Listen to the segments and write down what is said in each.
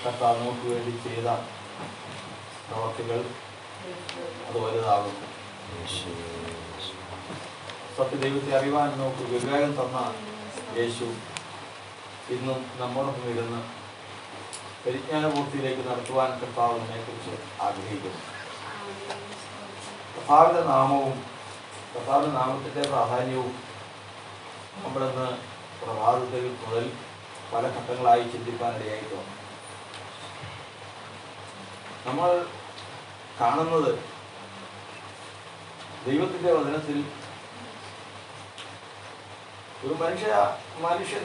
കർത്താവ് നമുക്ക് വേണ്ടി ചെയ്ത പ്രവർത്തികൾ അത് വലുതാകുന്നു. സത്യദൈവത്തെ അറിയുവാൻ നമുക്ക് വിവേകം തന്ന യേശു ഇന്നും നമ്മോടൊപ്പം ഇരുന്ന് പരിജ്ഞാനപൂർത്തിയിലേക്ക് നടത്തുവാൻ കർത്താവ് നമ്മെക്കുറിച്ച് ആഗ്രഹിക്കുന്നു. കർത്താവിൻ്റെ നാമവും കർത്താവിൻ്റെ നാമത്തിൻ്റെ പ്രാധാന്യവും നമ്മളിന്ന് പ്രഭാതത്തിൽ മുതൽ പല ഘട്ടങ്ങളായി ചിന്തിക്കാനിടയായി തോന്നും. നമ്മൾ കാണുന്നത് ദൈവത്തിൻ്റെ വചനത്തിൽ ഒരു മനുഷ്യൻ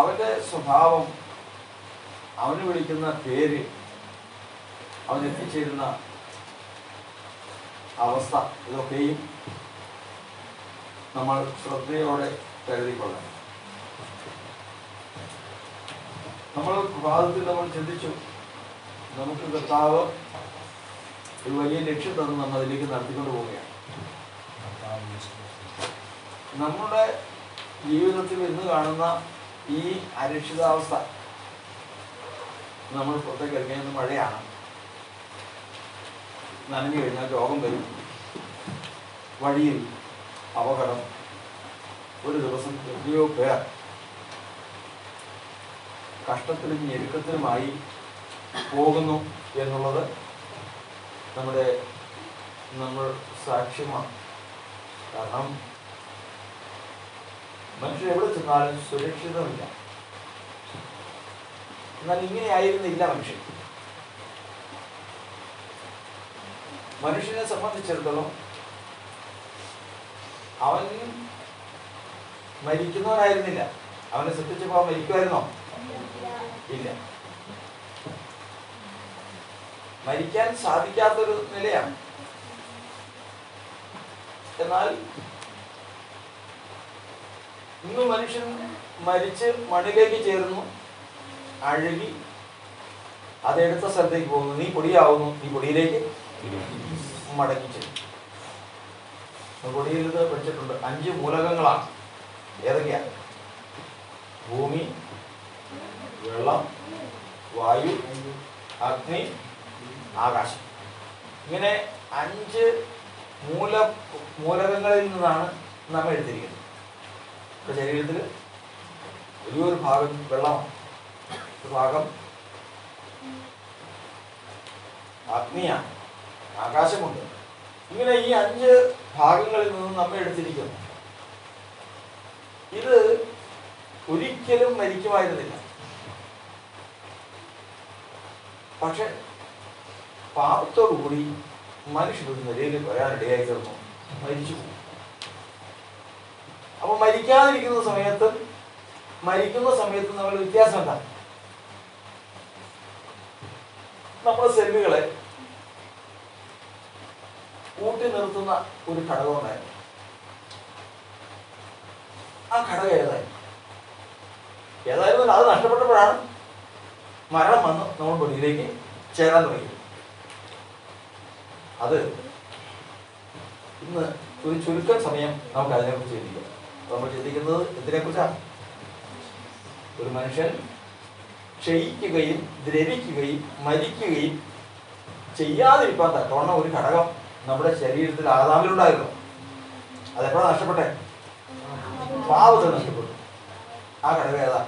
അവൻ്റെ സ്വഭാവം, അവന് വിളിക്കുന്ന പേര്, അവൻ എത്തിച്ചേരുന്ന അവസ്ഥ, ഇതൊക്കെയും നമ്മൾ ശ്രദ്ധയോടെ കരുതിക്കൊള്ളണം. നമ്മൾ പ്രഭാതത്തിൽ നമ്മൾ ചിന്തിച്ചു, നമുക്ക് കർത്താവ് ഒരു വലിയ ലക്ഷ്യം തന്ന് നമ്മൾ അതിലേക്ക് നടത്തിക്കൊണ്ട് പോവുകയാണ്. നമ്മുടെ ജീവിതത്തിൽ ഇന്ന് കാണുന്ന ഈ അരക്ഷിതാവസ്ഥ, നമ്മൾ പുറത്തേക്ക് ഇറങ്ങിയത് മഴയാണ്, നനഞ്ഞു കഴിഞ്ഞാൽ രോഗം വരും, വഴിയിൽ അപകടം, ഒരു ദിവസം എത്രയോ പേർ കഷ്ടത്തിലും ഞെരുക്കത്തിലുമായി പോകുന്നു എന്നുള്ളത് നമ്മൾ സാക്ഷ്യമാണ്. കാരണം മനുഷ്യർ എവിടെ ചെന്നാലും സുരക്ഷിതമില്ല. എന്നാൽ ഇങ്ങനെയായിരുന്നില്ല മനുഷ്യൻ. മനുഷ്യനെ സംബന്ധിച്ചിടത്തോളം അവൻ മരിക്കുന്നവനായിരുന്നില്ല. അവനെ സൃഷ്ടിച്ചപ്പോൾ മരിക്കുമായിരുന്നോ? ഇല്ല. മരിക്കാൻ സാധിക്കാത്തൊരു നിലയാണ്. എന്നാൽ ഇന്ന് മനുഷ്യൻ മരിച്ച് മണ്ണിലേക്ക് ചേർന്നു, അഴുകി അതെടുത്ത സ്ഥലത്തേക്ക് പോകുന്നു. നീ പൊടിയാവുന്നു, നീ പൊടിയിലേക്ക് മടങ്ങി ചേരും. പൊടിയിൽ ഇത് പഠിച്ചിട്ടുണ്ട്. 5 മൂലകങ്ങളാണ്. ഏതൊക്കെയാണ്? ഭൂമി, വെള്ളം, വായു, അഗ്നി, ആകാശം. ഇങ്ങനെ 5 മൂലകങ്ങളിൽ നിന്നാണ് നാം എടുത്തിരിക്കുന്നത്. ഇപ്പം ശരീരത്തിൽ വലിയൊരു ഭാഗം വെള്ളമാണ്, ഒരു ഭാഗം അഗ്നിയാണ്, ആകാശമുണ്ട്. ഇങ്ങനെ ഈ 5 ഭാഗങ്ങളിൽ നിന്നും നമ്മെ എടുത്തിരിക്കുന്നു. ഇത് ഒരിക്കലും മരിക്കുമായിരുന്നില്ല. പക്ഷെ പാപത്തോടുകൂടി മനുഷ്യനൊരു നിലയിൽ വരാനിടയായി തീർന്നു, മരിച്ചു പോകും. അപ്പൊ മരിക്കാതിരിക്കുന്ന സമയത്ത് നമ്മൾ വ്യത്യാസം എന്താ? നമ്മുടെ സെല്ലുകളെ കൂട്ടി നിർത്തുന്ന ഒരു ഘടകം ഉണ്ടായിരുന്നു. ആ ഘടകം ഏതായിരുന്നു അത് നഷ്ടപ്പെട്ടപ്പോഴാണ് മരണം വന്ന് നമ്മൾ ബോഡിയിലേക്ക് ചേരാൻ തുടങ്ങി. അത് ഇന്ന് ഒരു ചുരുക്കം സമയം നമുക്ക് അതിനെക്കുറിച്ച് ചിന്തിക്കാം. നമ്മൾ ചിന്തിക്കുന്നത് എന്തിനെക്കുറിച്ചാണ്? ഒരു മനുഷ്യൻ ക്ഷയിക്കുകയും ദ്രവിക്കുകയും മരിക്കുകയും ചെയ്യാതിരിക്കാൻ തക്കവണ്ണം ഒരു ഘടകം നമ്മുടെ ശരീരത്തിൽ ആദാമിലുണ്ടായിരുന്നു. അതെപ്പോഴാണ് നഷ്ടപ്പെട്ടെ? പാപത്തിൽ നഷ്ടപ്പെട്ടു. ആ ഘടകം ഏതാ?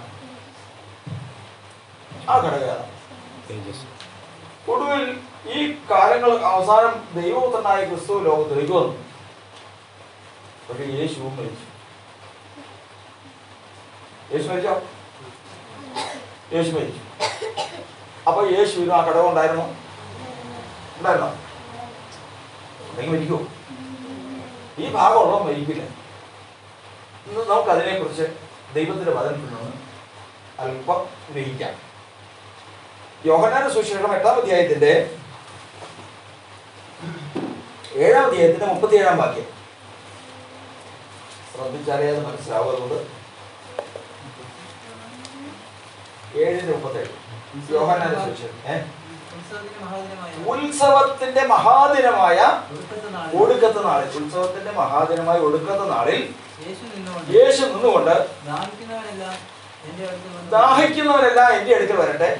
ഒടുവിൽ ഈ കാലങ്ങൾ അവസാനം ദൈവപുത്രനായ ക്രിസ്തു ലോകത്തിലേക്ക് വന്നു. പക്ഷെ യേശുവും മരിച്ചു. യേശു മരിച്ചോ? യേശു മരിച്ചു. അപ്പൊ യേശുവിന് ആ ഘടകം ഉണ്ടായിരുന്നോ? മരിക്കുമോ? ഈ ഭാഗമുള്ളോ മരിക്കില്ല. ഇന്ന് നമുക്കതിനെക്കുറിച്ച് ദൈവത്തിന്റെ വചനത്തിൽ നിന്ന് അല്പം ഗ്രഹിക്കാം. യോഹന്നാന്റെ സുവിശേഷം 8-ാം അധ്യായത്തിന്റെ 7-ാം അധ്യായത്തിന്റെ 37-ാം വാക്യം ശ്രദ്ധിച്ചാലേ അത് മനസ്സിലാവുന്നത്. 7:37 യോഹന്നാന്റെ സുവിശേഷം. ഉത്സവത്തിന്റെ മഹാദിനമായ ഒടുക്കത്തെ നാളിൽ യേശു നിന്നുകൊണ്ട് ദാഹിക്കുന്നവരെല്ലാം എന്റെ അടുക്കൽ വരട്ടെ,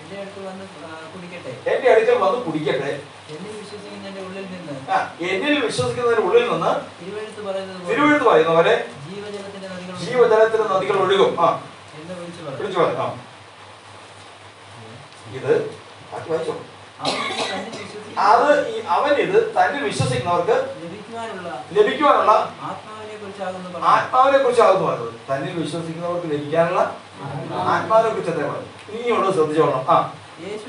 എന്റെ അടുക്കൽ വന്ന് കുടിക്കട്ടെ, എന്റെ അടുക്കൽ വന്ന് കുടിക്കട്ടെ. എന്നിൽ വിശ്വസിക്കുന്നതിന്റെ ഉള്ളിൽ നിന്ന്, എന്നിൽ വിശ്വസിക്കുന്നതിന്റെ ഉള്ളിൽ നിന്ന് തിരുവെഴുത്ത് പറയുന്നത് പോലെ ജീവജലത്തിന്റെ നദികൾ ഒഴുകും എന്ന് വിളിച്ചു പറഞ്ഞു. ഇത് വായിച്ചോ. അത് അവൻ ഇത് തന്നിൽ വിശ്വസിക്കുന്നവർക്ക് ലഭിക്കുവാനുള്ള ആത്മാവിനെ കുറിച്ചാകുന്നു പറഞ്ഞത്. തന്നിൽ വിശ്വസിക്കുന്നവർക്ക് ലഭിക്കാനുള്ള ആത്മാവിനെ കുറിച്ച് എത്ര പറഞ്ഞു. ഇനിയോട് ശ്രദ്ധിച്ചോളണം. യേശു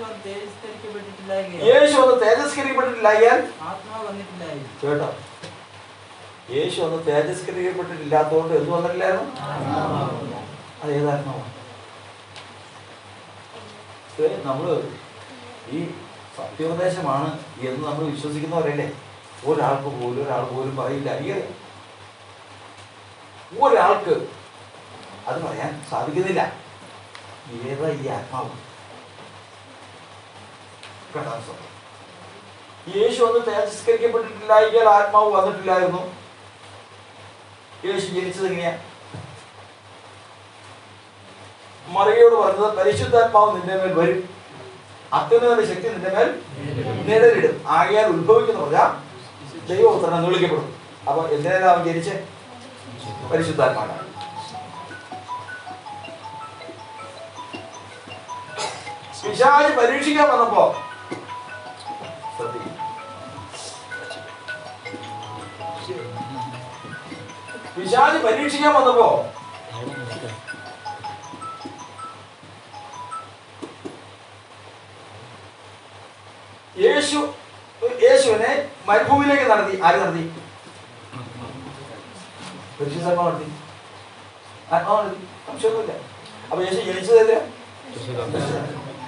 ഒന്ന് തേജസ്കരിക്കപ്പെട്ടിട്ടില്ലായാൽ കേട്ടോ, യേശു ഒന്ന് തേജസ്കരിക്കപ്പെട്ടിട്ടില്ലാത്തതുകൊണ്ട് എന്ത് വന്നിട്ടില്ലായിരുന്നു? അത് ഏതാത്മാവാണ്? നമ്മള് ഈ സത്യോപദേശമാണ് എന്ന് നമ്മൾ വിശ്വസിക്കുന്നവരല്ലേ. ഒരാൾ പോലും പറയില്ല. ഒരാൾക്ക് അത് പറയാൻ സാധിക്കുന്നില്ല. ഏതാ ഈ ആത്മാവ്? യേശു ഒന്ന് തേജസ്കരിക്കപ്പെട്ടിട്ടില്ലായെങ്കിൽ ആത്മാവ് വന്നിട്ടില്ലായിരുന്നു. യേശു ജനിച്ചത് എങ്ങനെയാ? മറിയയോട് പറഞ്ഞത് പരിശുദ്ധാത്മാവ് നിന്റെ മേൽ വരും, അത്യുന്നതന്റെ ശക്തി നിന്റെ മേൽ നിഴലിടും, ആകയാൽ ഉത്ഭവിക്കുന്ന പ്രജ ദൈവപുത്രൻ എന്ന് വിളിക്കപ്പെടും. അപ്പൊ എന്തിനാ അവൻ ജനിച്ചേ? പരിശുദ്ധാത്മാവാണ്. പിശാച് പരീക്ഷിക്കാൻ വന്നപ്പോ യേശുവിനെ മരുഭൂമിയിലേക്ക് നടത്തി. ആര് നടത്തി? പരിശുദ്ധാത്മാവ് നടത്തി. ആത്മാവ് നടത്തി. സംശയമൊന്നുമില്ല. അപ്പൊ യേശു ജനിച്ചതല്ല,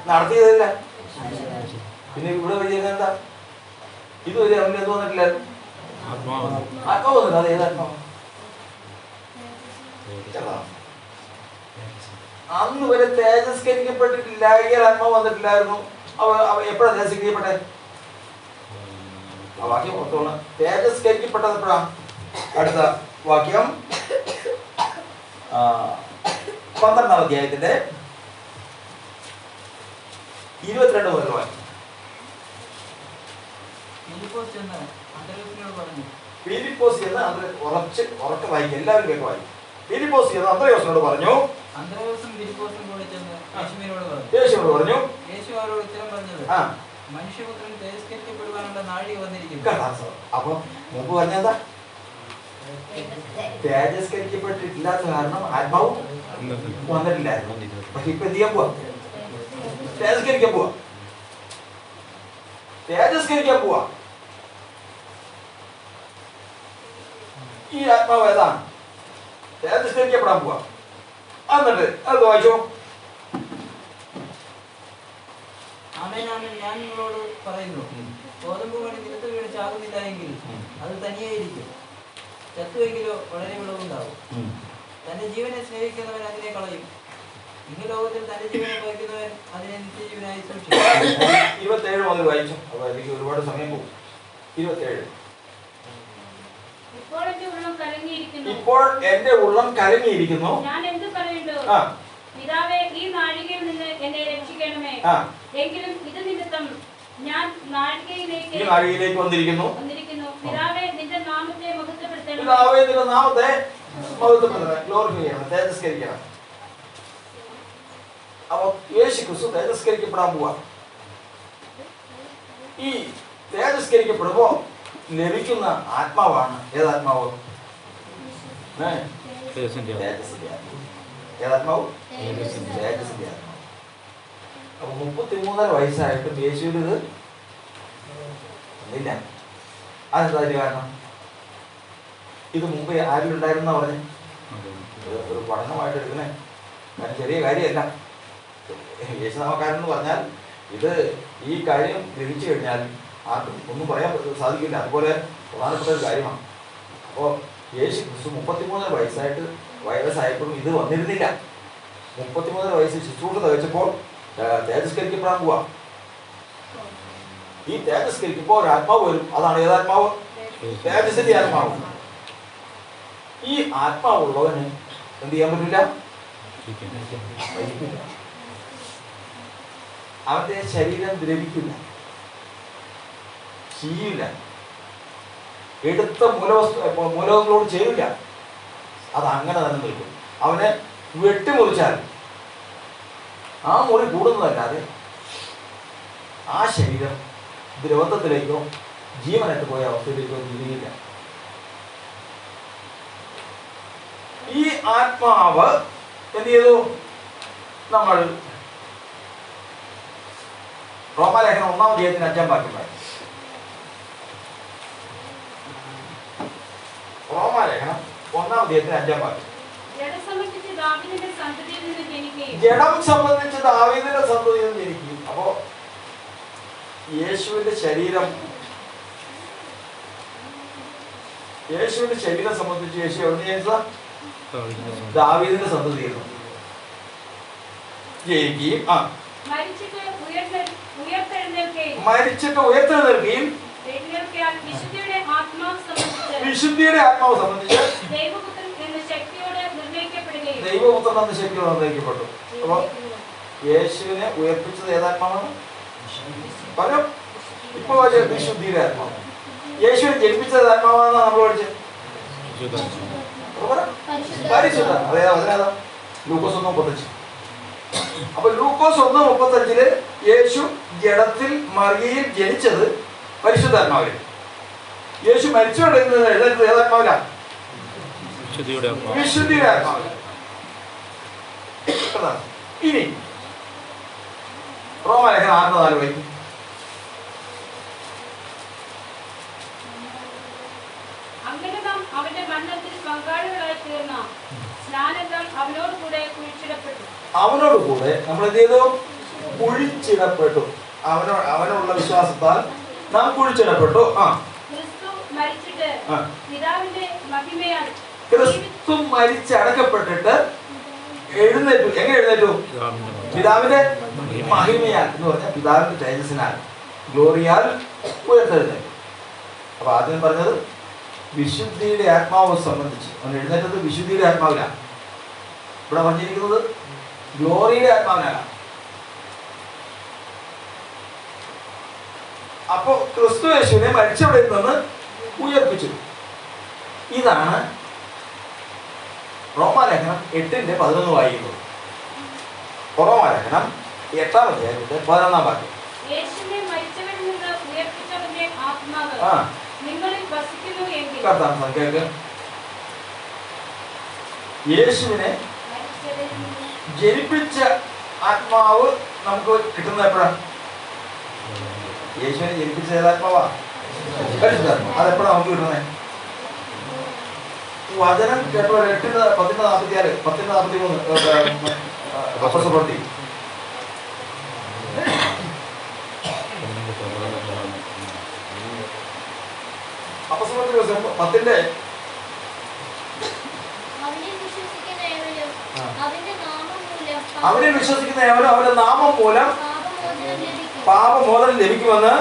നടത്തിയതല്ല. പിന്നെ ഇവിടെ വഴി എന്താ? ഇതുവരെ അവന് എന്ത് വന്നിട്ടില്ലായിരുന്നു? ആത്മാവ് വന്നില്ല. അത് ഏതാത്മാവ്? അന്ന് വരെ തേജസ്കരിക്കപ്പെട്ടിട്ടില്ലായെങ്കിൽ ആത്മാവ് വന്നിട്ടില്ലായിരുന്നു. എപ്പോഴാണ് തേജസ്കരിക്കപ്പെട്ടെ? ആ വാക്യം ഓർത്തോണം. തേജസ്കരിക്കപ്പെട്ടത് എപ്പോഴാ? അടുത്ത വാക്യം 12-ാം അധ്യായത്തിന്റെ 22 മുതൽ വാക്യം. ഫിലിപ്പോസ് എന്ന് ഉറക്കെ വായിക്കും. എല്ലാവരും കേൾക്കുക വായിക്കും. ഫിലിപ്പോസ് എന്ന് അന്ത്രയോസിനോട് പറഞ്ഞു. യേശുവോട് പറഞ്ഞു. യേശു അവരോട് ഉത്തരം പറഞ്ഞത്, മനുഷ്യപുത്രൻ തേജസ്കരിക്കപ്പെടുവാനുള്ള നാഴിക വന്നിരിക്കുന്നു. അപ്പൊ മുമ്പ് പറഞ്ഞെന്താ? തേജസ്കരിക്കപ്പെട്ടിട്ടില്ലാത്ത കാരണം ആത്മാവ് വന്നിട്ടില്ലായിരുന്നു. പക്ഷെ ഇപ്പൊ എന്ത് ചെയ്യാൻ പോവാ? തേജസ്കരിക്കാൻ പോവാ. ഈ ആത്മാവ് ഏതാണ്? തേജസ്കരിക്കപ്പെടാൻ പോവാ. എന്നിട്ട് അത് വായിച്ചോ. ആമേൻ ആമേൻ ഞാൻ നിങ്ങളോട് പറയുന്നു, ഗോതമ്പ് മണി നിലത്ത് വീണ് ചാകുന്നില്ല എങ്കിൽ അത് തനിയായിരിക്കും, ചത്തുവെങ്കിലോ വളരെ വിളവുണ്ടാവും. തന്റെ ജീവനെ സ്നേഹിക്കുന്നവൻ അതിനെ കളയും, ഈ ലോകത്തിൽ തന്റെ ജീവനെ വഹിക്കുന്നവൻ അതിനെ നിത്യജീവനായി സൂക്ഷിക്കും. 27 മുതൽ വായിച്ചു. അപ്പൊ എനിക്ക് ഒരുപാട് സമയം പോകും. 27. ഇപ്പോൾ എന്റെ ഉള്ളം കലങ്ങിയിരിക്കുന്നു. ഞാൻ എന്ത് പറയണ്ടു? പിതാവേ, ഈ നാഴികയിൽ നിന്ന് എന്നെ രക്ഷിക്കണമേ. എങ്കിലും ഇത് നിമിത്തം ഞാൻ നാഴികയിലേക്ക് വന്നിരിക്കുന്നു. പിതാവേ, നിന്റെ നാമത്തെ മഹത്വപ്പെടുത്തണം. ഗ്ലോറിഫൈ ചെയ്യണം, തേജസ്കരിക്കണം. അപ്പൊ യേശു ക്രിസ്തു തേജസ്കരിക്കപ്പെടാൻ പോവാ. ഈ തേജസ്കരിക്കപ്പെടുമ്പോ ലഭിക്കുന്ന ആത്മാവാണ് ഏതാത്മാവ്? ഏതാത്മാവ്? തേജസ്സിന്റെ ആത്മാവ്. അപ്പൊ 33 വയസ്സായിട്ടും യേശുവിൽ ഇത് ഇല്ല. അതെന്താ കാരണം? ഇത് മുമ്പ് ആരിലുണ്ടായിരുന്ന പറഞ്ഞ് ഒരു പഠനമായിട്ട് എടുക്കണേ. കാരണം ചെറിയ കാര്യമല്ല. യേശുനാമക്കാരൻ പറഞ്ഞാൽ ഇത് ഈ കാര്യം ഗ്രഹിച്ചു കഴിഞ്ഞാൽ ആർക്കും ഒന്നും പറയാൻ സാധിക്കില്ല. അതുപോലെ പ്രധാനപ്പെട്ട ഒരു കാര്യമാണ്. അപ്പോൾ യേശു ക്രിസ്തു 33 വയസ്സായപ്പോഴും ഇത് വന്നിരുന്നില്ല. 33 വയസ്സ് ശുശ്രൂഷ തികച്ചപ്പോൾ തേജസ്കരിക്കപ്പെടാൻ പോവാ. ഈ തേജസ്കരിക്കുമ്പോൾ ഒരു ആത്മാവ് വരും. അതാണ് ഏതാത്മാവ്? തേജസ്സിന്റെ ആത്മാവ്. ഈ ആത്മാവുള്ളവന് എന്ത് ചെയ്യാൻ പറ്റില്ല? അവന്റെ ശരീരം ദ്രവിക്കില്ല, ചെയ്യില്ല, എടുത്ത മൂലകങ്ങളോട് ചെയ്യില്ല. അത് അങ്ങനെ തന്നെ നിൽക്കും. അവനെ വെട്ടിമുറിച്ചാൽ ആ മുറി കൂടുന്നതല്ലാതെ ആ ശരീരം ദ്രവത്വത്തിലേക്കോ ജീവനായിട്ട് പോയ അവസ്ഥയിലേക്കോ നീങ്ങില്ല. ഈ ആത്മാവ് എന്ത് ചെയ്തു? നമ്മൾ റോമാലേഖനം 1-ാം അധ്യായത്തിന് 5-ാം വാക്യം വായിക്കും. റോമാലേഖനം 1-ാം അധ്യായത്തിന് 5-ാം വാക്യം. ജഡം സംബന്ധിച്ച് ദാവീദിന്റെ സന്തതിയിൽ നിന്ന് ജനിക്കുകയും. അപ്പോ യേശുവിന്റെ ശരീരം സംബന്ധിച്ച് യേശു എവിടെ ജനിച്ചതാ? ദാവീദിന്റെ സന്തതിയിൽ ജനിക്കുകയും മരിച്ചിട്ട് ഉയർത്തെഴുന്നേൽക്കുകയും വിശുദ്ധിയുടെ ആത്മാവ് സംബന്ധിച്ച് ദൈവപുത്രൻ എന്ന ശക്തിയോടെ നിർണയിക്കപ്പെടുകയും. അപ്പൊ യേശുവിനെ ഉയർപ്പിച്ചത് ഏതാത്മാവാണ്? പറഞ്ഞു. ഇപ്പൊ വിശുദ്ധിയുടെ ആത്മാവ്. യേശുവിനെ ജനിപ്പിച്ചത് ആത്മാവാണെന്ന് നമ്മൾ പഠിച്ചത്. പരിശുദ്ധ. അതിനേതാ? ലൂക്കോസ് 1:35. അപ്പൊ ലൂക്കോസ് 1:35 യേശു ജഡത്തിൽ മറിയയിൽ ജനിച്ചത് പരിശുദ്ധാത്മാവിൽ. യേശു മരിച്ചുകൊണ്ടിരുന്നത് എഴുതുന്നത് ഏതാത്മാവിലാ? വിശുദ്ധിയുടെ ആത്മാവിൽ. ഇനി റോമാലേഖനം 6:4 വായിക്കും. അങ്ങനെ നാം അവന്റെ മരണത്തിൽ പങ്കാളികളായി തീർന്ന സ്നാനത്താൽ അവനോട് കൂടെ കുഴിച്ചിടപ്പെട്ടു. അവനോട് കൂടെ നമ്മൾ എന്ത് ചെയ്തു? കുഴിച്ചിടപ്പെട്ടു. അവനുള്ള വിശ്വാസത്താൽ നാം കുഴിച്ചിടപ്പെട്ടു. ക്രിസ്തു മരിച്ചിട്ട് പിതാവിന്റെ മഹിമയാൽ ക്രിസ്തു മരിച്ചടക്കപ്പെട്ടിട്ട് എഴുന്നേറ്റു. എങ്ങനെ എഴുന്നേറ്റു? പിതാവിന്റെ മഹിമയാൽ എന്ന് പറഞ്ഞാൽ പിതാവിന്റെ തേജസ്സിനാൽ, ഗ്ലോറിയാൽ ഉയർത്തെഴുന്നേറ്റു. അപ്പൊ ആദ്യം പറഞ്ഞത് വിശുദ്ധിയുടെ ആത്മാവ് സംബന്ധിച്ച് അവൻ എഴുന്നേറ്റത് വിശുദ്ധിയുടെ ആത്മാവിലാണ്. ഇവിടെ പറഞ്ഞിരിക്കുന്നത് ഗ്ലോറിയുടെ ആത്മാവിനാണ്. അപ്പോ ക്രിസ്തു യേശുവിനെ മരിച്ചവിടെ നിന്ന് ഉയർപ്പിച്ചു. ഇതാണ് റോമാലേഖനം 8:11 വായിക്കുന്നത്. റോമാലേഖനം 8-ാം അധ്യായത്തിന്റെ 11-ാം വാക്യം. യേശുവിനെ മരിച്ചവരിൽ നിന്ന് ഉയർപ്പിച്ചവന്റെ ആത്മാവ് നിങ്ങളിൽ വസിക്കുന്നു എങ്കിൽ. യേശുവിനെ ജനിപ്പിച്ച ആത്മാവ് നമുക്ക് കിട്ടുന്നത് എപ്പോഴാണ്? യേശുവിനെ ജനിപ്പിച്ച ഏതാത്മാവാ? പരിശുദ്ധാത്മാവ്. അതെപ്പോഴാണ് നമുക്ക് കിട്ടുന്നത്? വചനം കേട്ടോ 8:10-46 10:43 അപ്പസ്തലപ്രവൃത്തി. അപ്പസ്തലപ്രവൃത്തി 10-ന്റെ അവനെ വിശ്വസിക്കുന്ന ഏവനും അവന്റെ നാമം മൂലം പാപമോചനം ലഭിക്കുമെന്ന്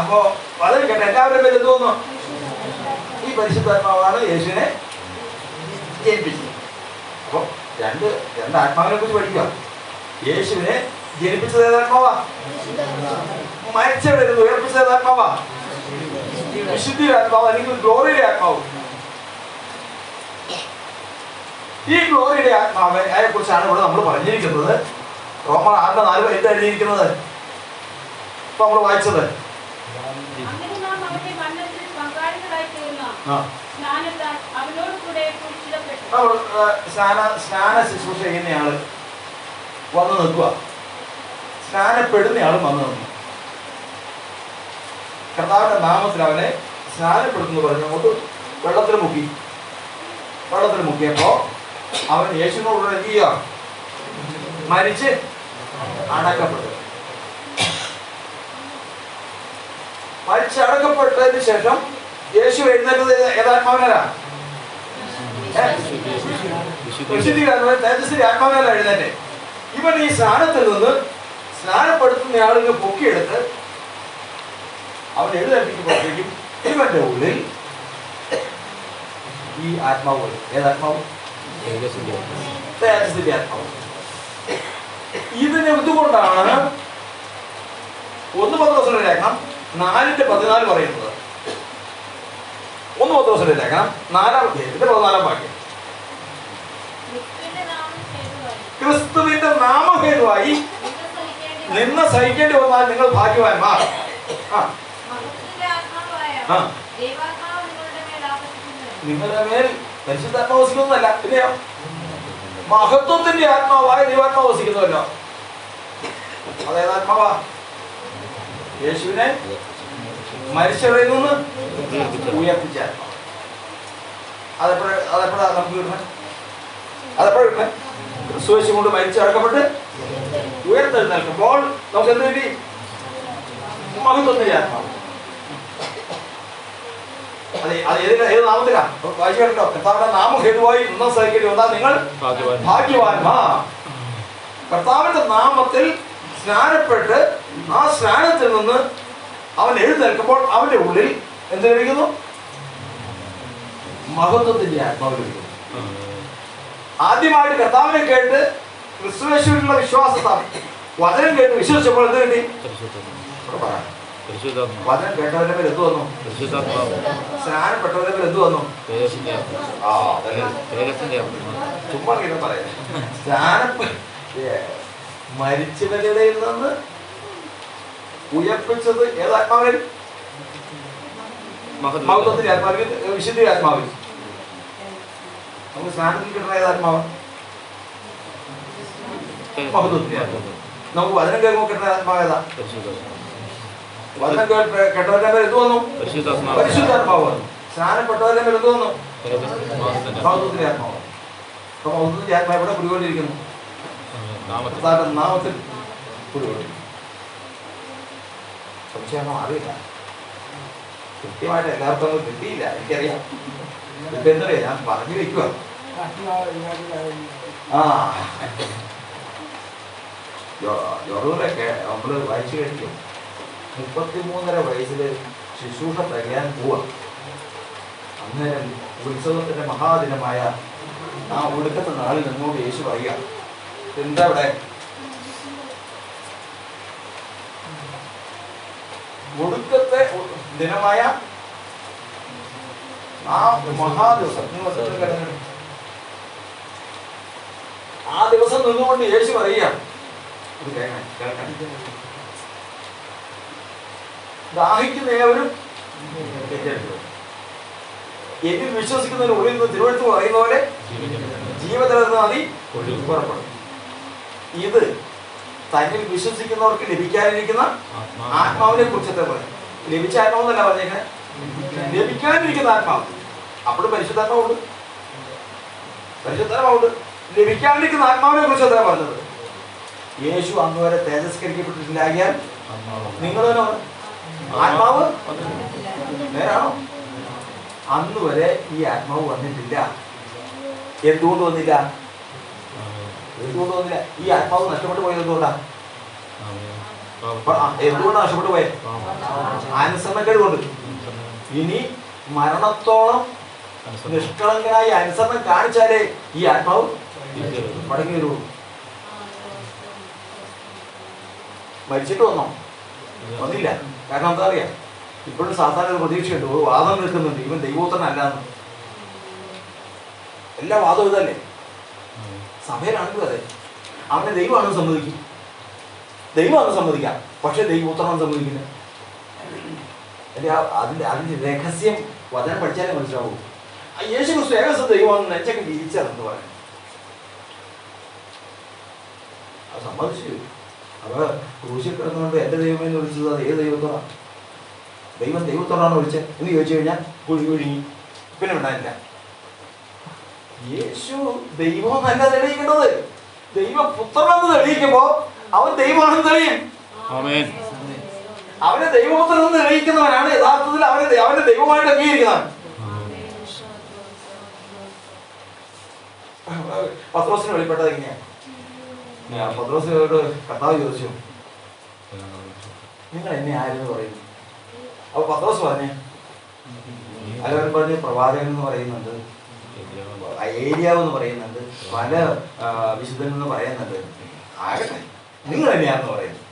അപ്പോ വചനം കേട്ട എല്ലാവരുടെയും പേര് എന്ത് തോന്നുന്നു? ഈ പരിശുദ്ധാത്മാവാണ് യേശുവിനെ ജനിപ്പിച്ചത്. അപ്പൊ രണ്ട് ആത്മാവിനെ കുറിച്ച് പഠിക്കുക. യേശുവിനെ ജനിപ്പിച്ചത് ഏതാത്മാവാ? മരിച്ചവരെ ഉയർപ്പിച്ചത് ഏതാത്മാവാ? വിശുദ്ധിയുടെ ആത്മാവ് അല്ലെങ്കിൽ ഗ്ലോറിയുടെ ആത്മാവ്. ഈ ഗ്ലോറിയുടെ ആത്മാവിനെ കുറിച്ചാണ് ഇവിടെ നമ്മൾ പറഞ്ഞിരിക്കുന്നത്. റോമർ 6:4 എന്താ എഴുതിയിരിക്കുന്നത്? ഇപ്പൊ നമ്മൾ വായിച്ചത് സ്നാന ശുശ്രൂഷ ചെയ്യുന്നയാള് വന്നു നിൽക്കുക. സ്നാനപ്പെടുന്നയാളും വന്നു നിന്നു. കർത്താവിന്റെ നാമത്തിൽ അവനെ സ്നാനപ്പെടുത്തുന്നു പറഞ്ഞു അങ്ങോട്ട് വെള്ളത്തിൽ മുക്കിയപ്പോ അവൻ യേശുവിനോട് എന്ത് ചെയ്യുക? മരിച്ച് അടക്കപ്പെട്ടു. മരിച്ചടക്കപ്പെട്ടതിന് ശേഷം യേശു എഴുന്നേറ്റത് ഏതാത്മാവിനാ? തേജസ്സിന്റെ ആത്മാവിനല്ല എഴുന്നേറ്റ്. ഇവൻ ഈ സ്നാനത്തിൽ നിന്ന് സ്നാനപ്പെടുത്തുന്ന ആളുകൾ പൊക്കിയെടുത്ത് അവൻ എഴുന്നേൽപ്പിക്കുമ്പോഴത്തേക്കും ഇവന്റെ ഉള്ളിൽ ഈ ആത്മാവ് വരും. ഏതാത്മാവ്? തേജസ്സിന്റെ ആത്മാവ്. ഇതിന് എന്തുകൊണ്ടാണ് 1 പത്രോസിന്റെ ലേഖനം 4:14 പറയുന്നത്? 1 പത്രോസിന്റെ ലേഖനം 4-ാം അധ്യായത്തിന്റെ 14-ാം വാക്യം. ക്രിസ്തുവിന്റെ നാമഹേതുവായി നിന്ന് സഹിക്കേണ്ടി വന്നാൽ നിങ്ങൾ ഭാഗ്യവാന്മാർ. നിങ്ങളുടെ മേൽ പരിശുദ്ധാത്മാവ് വസിക്കുന്നതല്ല, പിന്നെയോ മഹത്വത്തിന്റെ ആത്മാവായ ദൈവാത്മാവ് വസിക്കുന്നുവല്ലോ. അതേതാത്മാവാ? യേശുവിനെ മരിച്ചവരിൽ നിന്ന് ഉയർപ്പിച്ച ആത്മാവ്. അതെപ്പോഴാ നമുക്ക് കിട്ടുന്നത്? അതെപ്പോഴും കിട്ടുന്നത്? ക്രിസ്തുയേശു കൊണ്ട് മരിച്ചടക്കപ്പെട്ട് ഉയർത്തെഴുന്നേൽക്കുമ്പോൾ നമുക്ക് എന്ത് വേണ്ടി? മഹത്വത്തിന്റെ ആത്മാവ്. അത് ഏത് നാമത്തിലാ? വായിച്ചു കേട്ടോ. കർത്താവിന്റെ നാമഹേതുവായി നിന്ന സഹിക്കേണ്ടി വന്നാൽ നിങ്ങൾ ഭാഗ്യവാന്മാർ. കർത്താവിന്റെ നാമത്തിൽ സ്നാനപ്പെട്ട് ആ സ്നാനത്തിൽ നിന്ന് അവൻ എഴുന്നേൽക്കുമ്പോൾ അവന്റെ ഉള്ളിൽ എന്ത് ലഭിക്കുന്നു? മഹത്വത്തിന്റെ ആത്മാവ് ലഭിക്കുന്നു. ആദ്യമായിട്ട് കർത്താവിനെ കേട്ട് ക്രിസ്തുയേശുവിലുള്ള വിശ്വാസത്താൽ വചനം കേട്ട് വിശ്വസിച്ചപ്പോൾ എന്ത് കിട്ടി? വചനം കേട്ടവരുടെ പേര് എന്ത് വന്നു? സ്നാനപ്പെട്ടവരുടെ പേര് എന്ത് വന്നു? ചുമ്മാ ഇങ്ങനെ പറയാം. മരിച്ചവരുടെ നിന്ന് ഉയർപ്പിച്ചത് ഏതാത്മാവിൽ? മഹത്വത്തിന്റെ ആത്മാവിൽ, വിശുദ്ധ ആത്മാവിൽ. നമുക്ക് സ്നാനത്തിൽ കിട്ടുന്ന ഏതാത്മാവ്? മഹത്വത്തിന്റെ ആത്മാവ്. നമുക്ക് വചനം കേൾക്കുമ്പോൾ കിട്ടുന്ന ആത്മാവ് ഏതാ? വചനം കേട്ടവരുടെ പേര് എന്ത് വന്നു? പരിശുദ്ധാത്മാവ് വന്നു. സ്നാനപ്പെട്ടവരുടെ പേര് എന്ത് വന്നു? മഹത്വത്തിന്റെ ആത്മാവ്. അപ്പൊ മഹത്വത്തിന്റെ ആത്മാവ് എവിടെ കുടികൊണ്ടിരിക്കുന്നു? നാമത്തിൽ കുടികൊണ്ടിരിക്കുന്നു. സംശയം അറിയില്ല, കൃത്യമായിട്ട് എല്ലാവർക്കും അത് കിട്ടിയില്ല. എനിക്കറിയാം. ഇപ്പൊ എന്തറിയാം, ഞാൻ പറഞ്ഞു വെക്കുക. ജോറൂലൊക്കെ നമ്മള് വായിച്ചു കഴിക്കും. 33.5 വയസ്സിൽ ശുശ്രൂഷ തികയാൻ പോവാ. അന്നേരം ഉത്സവത്തിന്റെ മഹാദിനമായ ആ ഒടുക്കത്തെ നാളിൽ നിന്നോട് യേശു പറയുക, എന്താ ഇവിടെ? ഒടുക്കത്തെ ദിനമായ ആ മഹാദിവസം, ആ ദിവസം നിന്നുകൊണ്ട് യേശു പറയുക, ദാഹിക്കുന്ന ഏവരും എന്നിൽ വിശ്വസിക്കുന്നതിന് ഉള്ളിൽ നിന്ന് തിരുവഴുത്ത് പറയുന്ന പോലെ ജീവജലത്തിൽ നദി പുറപ്പെടും. ഇത് തന്നിൽ വിശ്വസിക്കുന്നവർക്ക് ലഭിക്കാനിരിക്കുന്ന ആത്മാവിനെ കുറിച്ചത്തെ പറയും. ലഭിച്ച ആത്മാവെന്നല്ല പറഞ്ഞേക്കണേ, ലഭിക്കാനിരിക്കുന്ന ആത്മാവ്. അപ്പോഴും പരിശുദ്ധാത്മാവുണ്ട്, പരിശുദ്ധാത്മാവുണ്ട്. ലഭിക്കാനിരിക്കുന്ന ആത്മാവിനെ കുറിച്ചല്ല പറഞ്ഞത്. യേശു അന്ന് വരെ തേജസ്കരിക്കപ്പെട്ടിട്ടില്ലാകിയാൽ നിങ്ങൾ ആത്മാവ് നേരാണോ? അന്ന് വരെ ഈ ആത്മാവ് വന്നിട്ടില്ല. എന്തുകൊണ്ട് വന്നില്ല? എന്തുകൊണ്ട് വന്നില്ല? ഈ ആത്മാവ് നഷ്ടപ്പെട്ടു പോയത് എന്തുകൊണ്ടാ? എന്തുകൊണ്ടാണ് നഷ്ടപ്പെട്ടു പോയത്? അനുസരണക്കേട് കൊണ്ട്. ഇനി മരണത്തോളം നിഷ്കളങ്കനായി അനുസരണം കാണിച്ചാലേ ഈ ആത്മാവ് മടങ്ങി വരുള്ളൂ. മരിച്ചിട്ട് വന്നോ? വന്നില്ല. കാരണം എന്താ അറിയാം, ഇപ്പോഴും സാധാരണ ഒരു പ്രതീക്ഷയുണ്ട്, ഒരു വാദം നിൽക്കുന്നുണ്ട്, ഇവൻ ദൈവോത്തരനല്ലാന്ന്. എല്ലാ വാദവും ഇതല്ലേ? സഭയിലാണെങ്കിലും അതെ. അവനെ ദൈവമാണെന്ന് സമ്മതിക്കും, ദൈവമാണെന്ന് സമ്മതിക്കാം, പക്ഷെ ദൈവോത്തരമാണെന്ന് സമ്മതിക്കില്ല. അതിന്റെ രഹസ്യം വചനം പഠിച്ചാലേ മനസ്സിലാവൂ. യേശു ക്രിസ്തു ഏകദേശം ദൈവമാണെന്ന് നെച്ചൊക്കെ ജീവിച്ചതെന്ന് പറയാം. അത് സമ്മതിച്ചു. അവ ക്രൂശിൽ കിടന്നുകൊണ്ട് എന്റെ ദൈവമേ എന്ന് വിളിച്ചത് അത് ഏത് ദൈവത്തോടാണ്? ദൈവം ദൈവത്തോടാണ് വിളിച്ചത് എന്ന് ചോദിച്ചു കഴിഞ്ഞാൽ കുഴുങ്ങി പിന്നെ ഉണ്ടായില്ല. യേശു ദൈവമെന്നല്ല തെളിയിക്കേണ്ടത്, ദൈവപുത്രനെന്ന് തെളിയിക്കുമ്പോ അവൻ ദൈവമാണെന്ന് തെളിയും. അവനെ ദൈവപുത്രനെന്ന് തെളിയിക്കുന്നവനാണ് യഥാർത്ഥത്തിൽ അവന്റെ ദൈവമായിട്ട് അംഗീകരിക്കുന്നവൻ. പത്രോസിന് വെളിപ്പെട്ടത് എങ്ങനെയാ? പത്രോസിനോട് കർത്താവ് ചോദിച്ചു, നിങ്ങൾ എന്നെ ആരെന്ന് പറയുന്നു? അപ്പൊ പത്രോസ് പറഞ്ഞേ, എല്ലാവരും പറഞ്ഞ് പ്രവാചകൻ എന്ന് പറയുന്നുണ്ട്, ഏലിയാവ് എന്ന് പറയുന്നുണ്ട്, പല വിശുദ്ധൻ എന്ന് പറയുന്നുണ്ട്. ആകട്ടെ, നിങ്ങൾ എന്നെയാണെന്ന് പറയുന്നു.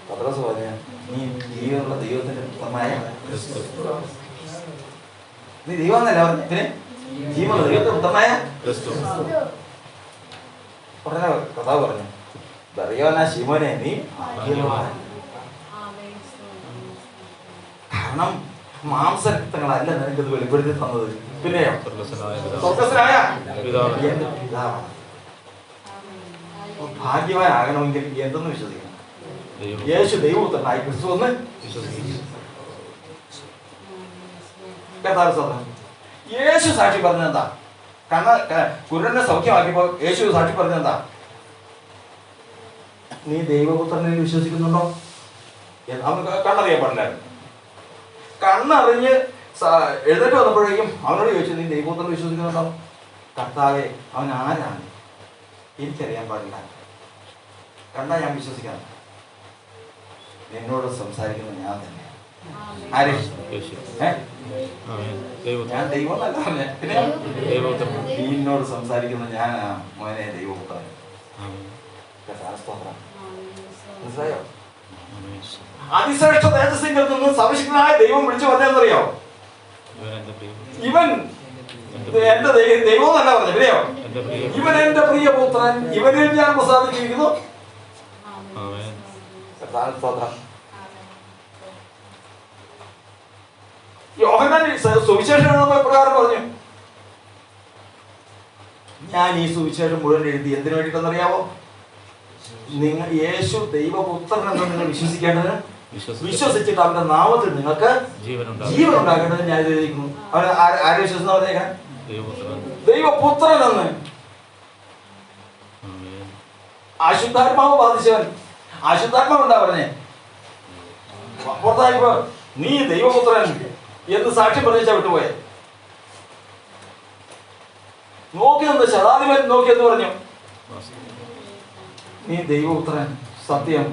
പത്രോസ് പറഞ്ഞ, നീ ജീവനുള്ള ദൈവത്തിന്റെ പുത്രനായ നീ ദൈവം എന്നല്ല പറഞ്ഞു, പിന്നെ ജീവനുള്ള ദൈവത്തിന്റെ പുത്രനായ പറഞ്ഞ കഥാവ് പറഞ്ഞു, ദറിയോനാ ശിമോനെ നീ ഭാഗ്യവാൻ. കാരണം മാംസരക്തങ്ങളല്ല നിനക്കത് വെളിപ്പെടുത്തി തന്നത്, പിന്നെയോ സ്വർഗ്ഗസ്ഥനായ എന്റെ പിതാവാണ്. ഭാഗ്യവാനാകണമെങ്കിൽ എന്തെന്ന് വിശ്വസിക്കണം? യേശു ദൈവപുത്രനായി ക്രിസ്തു എന്ന് വിശ്വസിക്കും. യേശു സാക്ഷി പറഞ്ഞത് എന്താ? കുരുടനെ സൗഖ്യമാക്കിയപ്പോ യേശു സാക്ഷി പറഞ്ഞത് എന്താ? നീ ദൈവപുത്രനിൽ വിശ്വസിക്കുന്നുണ്ടോ? അവന് കണ്ണറിയാൻ പാടില്ലായിരുന്നു. കണ്ണറിഞ്ഞ് എഴുന്നേറ്റ് വന്നപ്പോഴേക്കും അവനോട് ചോദിച്ചു, നീ ദൈവപുത്രനിൽ വിശ്വസിക്കുന്നുണ്ടോ? കർത്താവേ, അവൻ ആരാണ്? എനിക്കറിയാൻ പാടില്ല, കണ്ടാ ഞാൻ വിശ്വസിക്കാം. എന്നോട് സംസാരിക്കുന്നത് ഞാൻ തന്നെയാണ്. ആര്? ഞാൻ ദൈവം എന്നല്ല പറഞ്ഞേ, പിന്നെ എന്നോട് സംസാരിക്കുന്ന ഞാൻ മോനെ ദൈവപുത്രൻ. മനസ്സിലായോ? അതിശ്രേഷ്ഠ തേജസ്സിൽ നിന്ന് സവിശേഷനായ ദൈവം വിളിച്ചു പറഞ്ഞെന്നറിയോ? ഇവൻ എന്റെ ദൈവം എന്നല്ല പറഞ്ഞു, പിന്നെയോ ഇവൻ എന്റെ പ്രിയപുത്രൻ, ഇവനിൽ ഞാൻ പ്രസാദിച്ചിരിക്കുന്നു. സ്തോത്രം. യോഹന്നാൻ സുവിശേഷം പ്രകാരം പറഞ്ഞു, ഞാൻ ഈ സുവിശേഷം മുഴുവൻ എഴുതി എന്തിനു വേണ്ടിയിട്ടെന്നറിയാമോ? നിങ്ങൾ യേശു ദൈവപുത്രൻ എന്ന് നിങ്ങൾ വിശ്വസിക്കേണ്ടത്, വിശ്വസിച്ചിട്ട് അവന്റെ നാമത്തിൽ നിങ്ങൾക്ക് ജീവൻ ഉണ്ടാകേണ്ടത് ഞാൻ എഴുതിയിരിക്കുന്നു. അവൻ ആരെ വിശ്വസിക്കുന്ന പറഞ്ഞേക്കാൻ? ദൈവപുത്രൻ എന്ന്. അശുദ്ധാത്മാവ് ബാധിച്ചവൻ, അശുദ്ധാത്മാവ് ഉണ്ടാ പറഞ്ഞേ പുറത്തായിപ്പോ നീ ദൈവപുത്രൻ എന്ന് സാക്ഷ്യം പറഞ്ഞാ വിട്ടുപോയെ. നോക്കി നിന്ന് ശതാധിപൻ നോക്കി എന്ന് പറഞ്ഞു, നീ ദൈവപുത്രൻ സത്യം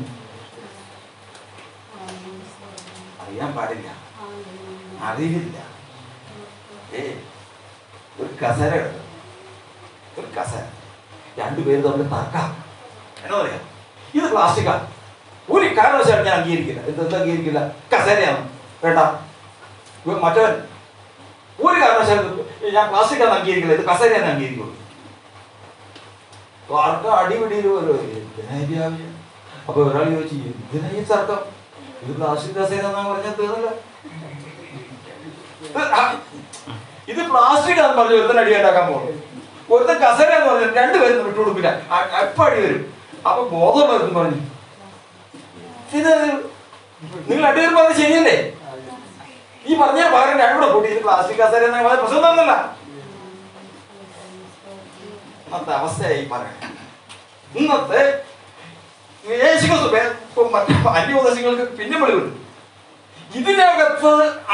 അറിയാൻ പാടില്ല, അറിയില്ല. ഒരു കസേര എടുത്തു, ഒരു കസേര, രണ്ടുപേര് തമ്മിൽ തർക്കാം. എന്നാ പറയാ, ഇത് പ്ലാസ്റ്റിക്കാ, ഒരു കാരണവശാലും ഞാൻ അംഗീകരിക്കില്ല. എന്താ അംഗീകരിക്കില്ല? കസേരയാണ് വേണ്ട. മറ്റവൻ ഒരു കാരണവശാലും ഞാൻ പ്ലാസ്റ്റിക്കാണ് അംഗീകരിക്കില്ല, ഇത് കസേരയാണ് അംഗീകരിക്കുള്ളൂ. ആർക്കും അടിപിടിയിൽ അപ്പൊ ഒരാൾ ചോദിച്ചു, എന്തിനാ ഈ തർക്കം? ഇത് പ്ലാസ്റ്റിക് കസേര എന്നാ പറഞ്ഞാൽ തീർന്നല്ലോ. ഇത് പ്ലാസ്റ്റിക് ആണെന്ന് പറഞ്ഞു ഒരുത്തൻ അടി ഉണ്ടാക്കാൻ പോകും. ഒരുത്തൻ കസേര എന്ന് പറഞ്ഞു രണ്ടുപേരും വിട്ടുകൊടുക്കില്ല, എപ്പ അടി വരും. അപ്പൊ ബോധമുള്ളവരും പറഞ്ഞു, ഇത് നിങ്ങൾ അടിവരും പറഞ്ഞത് ശരിയല്ലേ? ഈ പറഞ്ഞ പകരം രണ്ടുകൂടെ കൂട്ടി ഇത് പ്ലാസ്റ്റിക് കസേര എന്ന പ്രശ്നം തന്നല്ല. ഇന്നത്തെ അവസ്ഥയായി പറയാം. ഇന്നത്തെ മറ്റു അന്യപ്രദേശങ്ങൾക്ക് പിന്നെ വെളിവിടും.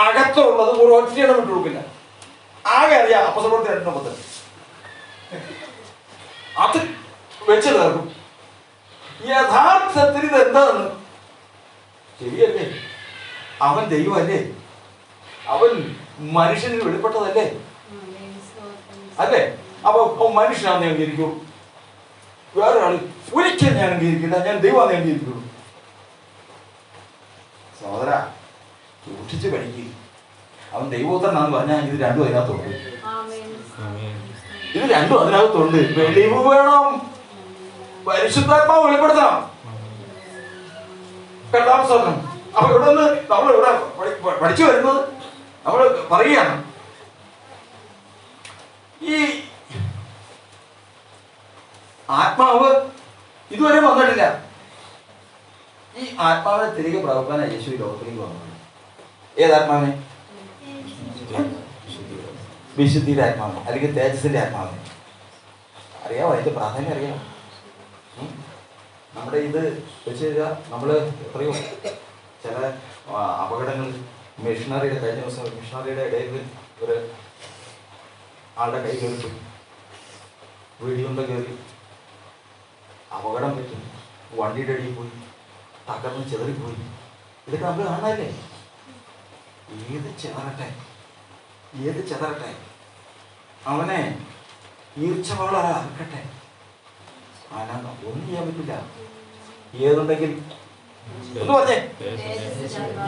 അകത്തുള്ളത് ഒരു ഒറ്റയിടം വിട്ടു കൊടുക്കില്ല. ആകെ അറിയാം അപ്പസ്തലപ്രവൃത്തി 2:9 അത് വെച്ച് തീർക്കും. യഥാർത്ഥത്തിൽ ഇത് എന്താണെന്ന് ശരിയല്ലേ? അവൻ ദൈവമല്ലേ? അവൻ മനുഷ്യന് വെളിപ്പെട്ടതല്ലേ? അല്ലേ? അപ്പൊ മനുഷ്യനാന്ന് അംഗീകരിക്കൂ. വേറൊരാള് ഒരിക്കലും ഞാൻ അംഗീകരിക്കില്ല, ഞാൻ ദൈവമാണെന്ന് അംഗീകരിക്കുള്ളൂ. സഹോദര, സൂക്ഷിച്ച് പഠിക്കുക. അവൻ ദൈവപുത്രനാണെന്ന് പറഞ്ഞാൽ ഇത് രണ്ടും അതിനകത്തുണ്ട്. ഇത് രണ്ടും അതിനകത്തുണ്ട്. വെളിവ് വേണം, പരിശുദ്ധാത്മാവ് വെളിപ്പെടുത്തണം. രണ്ടാം സ്വർണം. അപ്പൊ ഇവിടെ നിന്ന് നമ്മൾ ഇവിടെ പഠിച്ചു വരുന്നത് നമ്മൾ പറയുകയാണ്, ഈ ആത്മാവ് ഇതുവരെ വന്നിട്ടില്ല. ഈ ആത്മാവിനെ തിരികെ പ്രാപിക്കാനാണ് യേശു ഈ ലോകത്തിലേക്ക് വന്നത്. ഏതാത്മാവിനെ? വിശുദ്ധിയുടെ ആത്മാവിനെ, അല്ലെങ്കിൽ തേജസ്സിന്റെ ആത്മാവിനെ. അറിയാമോ അതിന്റെ പ്രാധാന്യം? അറിയാമോ? നമ്മുടെ ഇത് വെച്ച് കഴിഞ്ഞാൽ നമ്മള് എത്രയോ ചില അപകടങ്ങൾ മിഷണറിയുടെ, കഴിഞ്ഞ ദിവസം മിഷണറിയുടെ ഇടയിൽ ഒരു ആളുടെ കൈ കയറി വീടിയുണ്ട കയറി അപകടം പറ്റും, വണ്ടിയുടെ അടിയിൽ പോയി തകർന്ന് ചെതറിപ്പോയി. ഇതൊക്കെ നമുക്ക് കാണാനല്ലേ? ഏത് ചെതറട്ടെ അവനെ ഈർച്ചവാളാക്കട്ടെ, ഒന്നും ചെയ്യാൻ പറ്റില്ല. ഏതുണ്ടെങ്കിൽ എന്ന് പറഞ്ഞേ,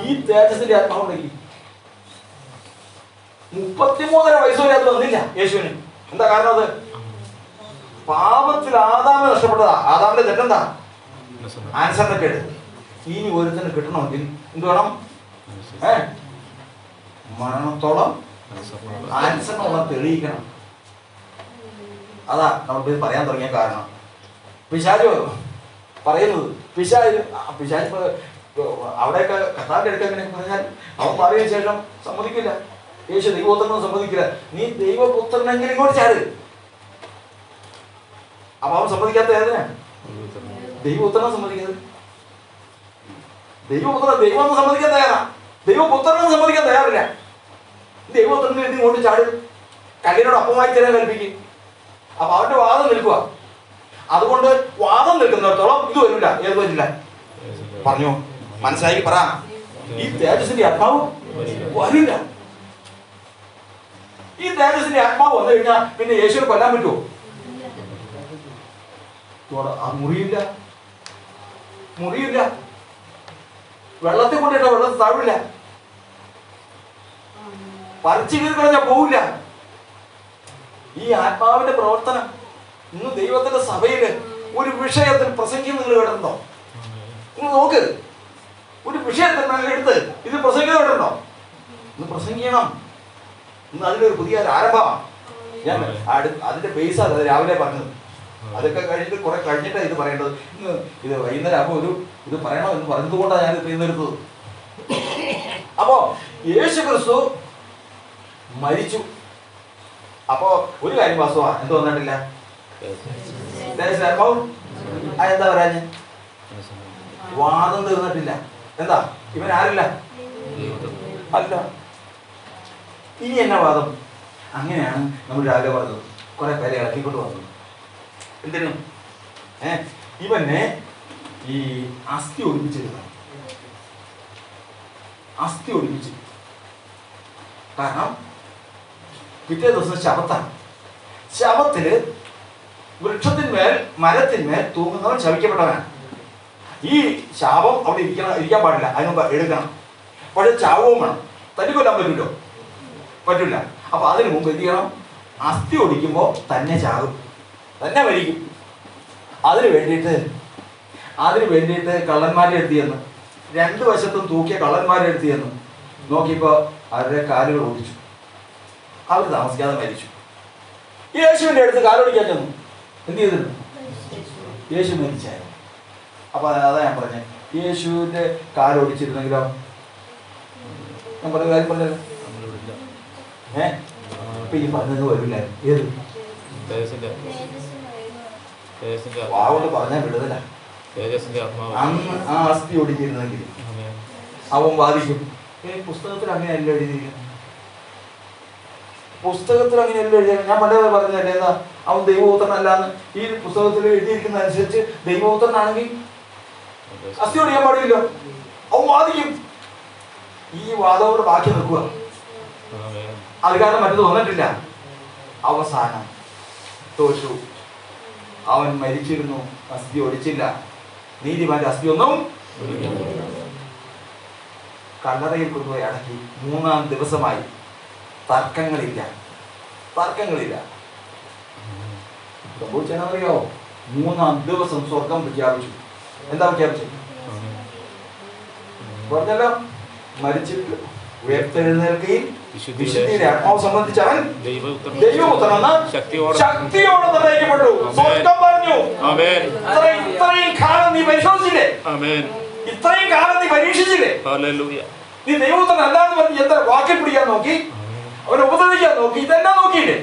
ഈ തേജസ്സിന്റെ ആത്മാവുണ്ടെങ്കിൽ 33 വയസ്സ് വരെ അത് വന്നില്ല യേശുവിന്. എന്താ കാരണം? അത് പാപത്തിൽ ആദാമിന് നഷ്ടപ്പെട്ടതാ. ആദാമിന്റെ തെറ്റെന്താ? അനുസരണക്കേട്. ഇനി ഒരുത്തന്നെ കിട്ടണമെങ്കിൽ എന്ത് വേണം? മരണത്തോളം അനുസരണം തെളിയിക്കണം. അതാ നമ്മൾ പറയാൻ തുടങ്ങിയ കാരണം. പിശാച് പറയുന്നത്, പിശാച് അവിടെയൊക്കെ കർത്താവിന്റെ അടുക്ക എങ്ങനെ പറഞ്ഞാൽ അവൻ മാറിയതിനു ശേഷം സമ്മതിക്കില്ല. യേശു ദൈവപുത്രനും സമ്മതിക്കില്ല. നീ ദൈവപുത്രനെങ്കിലും ഇങ്ങോട്ട് ചാട്. അപ്പൊ അവൻ സമ്മതിക്കാത്ത ഏതിനാ? ദൈവപുത്രനെ സമ്മതിക്കുന്നത്. ദൈവം സമ്മതിക്കാൻ തയ്യാറാ, ദൈവപുത്രനും സമ്മതിക്കാൻ തയ്യാറില്ല. ദൈവപുത്രന് വേണ്ടി ഇങ്ങോട്ട് ചാട്, കല്ലിനോട് അപ്പമായി തരാൻ കൽപ്പിക്കും. അപ്പൊ അവന്റെ വാദം നിൽക്കുക. അതുകൊണ്ട് വാദം നിൽക്കുന്നിടത്തോളം ഇത് വരില്ല. ഏത് വരില്ല? പറഞ്ഞു മനസ്സിലാക്കി പറ. ഈ തേജസ്സിന്റെ ആത്മാവ് വരില്ല. ഈ തേജസ്സിന്റെ ആത്മാവ് വന്നു കഴിഞ്ഞാൽ പിന്നെ യേശുവിനെ കൊല്ലാൻ പറ്റുമോ? മുറിയില്ല. വെള്ളത്തിൽ കൊണ്ടിട്ട വെള്ളത്തിൽ താഴില്ല. പറിച്ചു കീറി കളഞ്ഞാൽ പോവില്ല. ഈ ആത്മാവിന്റെ പ്രവർത്തനം ഇന്ന് ദൈവത്തിന്റെ സഭയില് ഒരു വിഷയത്തിൽ പ്രസംഗിക്കുന്ന നിങ്ങൾ കേട്ടിട്ടുണ്ടോ? നിങ്ങൾ നോക്ക്, ഒരു വിഷയത്തിൽ എടുത്ത് ഇത് പ്രസംഗിക്കുന്നത് കേട്ടിട്ടുണ്ടോ? ഇന്ന് പ്രസംഗിക്കണം. ഇന്ന് അതിലൊരു പുതിയ ആരംഭമാണ്. ഞാൻ അതിന്റെ ബേസാണ് അത് രാവിലെ പറഞ്ഞത്. അതൊക്കെ കഴിഞ്ഞിട്ട് കുറെ കഴിഞ്ഞിട്ടാണ് ഇത് പറയേണ്ടത്. ഇന്ന് ഇത് വൈകുന്നേരം അപ്പൊ ഇത് പറയണോ എന്ന് പറഞ്ഞതുകൊണ്ടാണ് ഞാൻ ഇത് ഇന്നെടുത്തത്. അപ്പോ യേശു ക്രിസ്തു മരിച്ചു. അപ്പോ ഒരു കാര്യം വാസ്തവാ, എന്ത് വന്നിട്ടില്ല? എന്താ പറയാ, വാദം തീർന്നിട്ടില്ല. എന്താ ഇവൻ ആരില്ല? അല്ല, ഇനി എന്നാ വാദം? അങ്ങനെയാണ് നമ്മൾ രാവിലെ പറഞ്ഞത്. കുറെ പേരെ ഇളക്കിക്കൊണ്ട് വന്നത്. എന്തിനും ഇവനെ ഈ അസ്ഥി ഒളിപ്പിച്ചിരുന്നു. കാരണം പിറ്റേ ദിവസം ശബത്താണ്. ശബത്തില് വൃക്ഷത്തിന്മേൽ മരത്തിന്മേൽ തൂങ്ങുന്നവൻ ശപിക്കപ്പെട്ടവനാണ്. ഈ ശാപം അവിടെ ഇരിക്കാൻ പാടില്ല, അതിന് എടുക്കണം. പക്ഷെ ചാവവും വേണം. തല്ലിക്കൊല്ലാൻ പറ്റുമല്ലോ? പറ്റില്ല. അപ്പൊ അതിനു മുമ്പ് എന്ത് ചെയ്യണം? അസ്ഥി ഒടിക്കുമ്പോൾ തന്നെ ചാകും, തന്നെ മരിക്കും. അതിന് വേണ്ടിയിട്ട് കള്ളന്മാരെ എടുത്തിയെന്ന്, 2 വശത്തും തൂക്കിയ കള്ളന്മാരെ എടുത്തിയെന്ന് നോക്കിയപ്പോ അവരുടെ കാലുകൾ ഓടിച്ചു. അവർ താമസിക്കാതെ മരിച്ചു. യേശുവിന്റെ അടുത്ത് കാലൊടിക്കാൻ ചെന്നു. എന്ത് ചെയ്തിരുന്നു? യേശു മരിച്ചായിരുന്നു. അപ്പൊ അതാ ഞാൻ പറഞ്ഞത്, യേശുവിന്റെ കാലൊടിച്ചിരുന്നെങ്കിലോ? ഞാൻ പറഞ്ഞ കാര്യം പറഞ്ഞല്ലോ. ഇപ്പൊ ഈ പറഞ്ഞത് വരില്ല. ഏത് വാവുകൊണ്ട് പറഞ്ഞാൽ വിടുതല. അന്ന് ആ അസ്ഥി ഒടിച്ചിരുന്നെങ്കിൽ അവൻ വാദിക്കും, പുസ്തകത്തിൽ അങ്ങനെയല്ല എഴുതിയിരിക്കുന്നത്. പുസ്തകത്തിൽ അങ്ങനെയല്ല എഴുതിയ. ഞാൻ പണ്ടേ പറഞ്ഞല്ലേ, എന്താ അവൻ ദൈവപുത്രനല്ലാന്ന്. ഈ പുസ്തകത്തിൽ എഴുതിയിരിക്കുന്ന അനുസരിച്ച് ദൈവപുത്രനാണെങ്കിൽ അസ്ഥി ഒടിയാൻ പാടില്ലല്ലോ. അവൻ വാദിക്കും. ഈ വാദത്തോട് ബാക്കി നിൽക്കുക. അത് കാരണം മറ്റത് വന്നിട്ടില്ല. അവസാനം തോറ്റു. അവൻ മരിച്ചിരുന്നു, അസ്ഥി ഒടിച്ചില്ല. നീതിമാന്റെ അസ്ഥി ഒന്നും കല്ലറയിൽ കൊണ്ടുപോയി അടക്കി. 3-ാം ദിവസമായി. തർക്കങ്ങളില്ല. സംഭവിച്ചറിയോ? 3-ാം ദിവസം സ്വർഗം പ്രഖ്യാപിച്ചു. എന്താ പ്രഖ്യാപിച്ചത്? പറഞ്ഞല്ലോ, മരിച്ചിട്ട് ഉയർത്തെഴുന്നേൽക്കുകയും വിശുദ്ധിയുടെ ആത്മാവ് സംബന്ധിച്ച് അവൻ ദൈവപുത്രനെന്ന് ശക്തിയോടെ നിർണയിക്കപ്പെട്ടു. സ്വർഗം പറഞ്ഞു, ഇത്രയും കാലം നീ പരിശോധിച്ചില്ലേ? ഇത്രയും കാലം നീ പരീക്ഷിച്ചില്ലേ? നീ ദൈവപുത്രൻ അല്ലാന്ന് പറഞ്ഞ് എന്താ വാക്കിൽ പിടിക്കാൻ നോക്കി, അവനെ ഉപദ്രവിക്കാൻ നോക്കി, ഇതെല്ലാം നോക്കിയില്ലേ?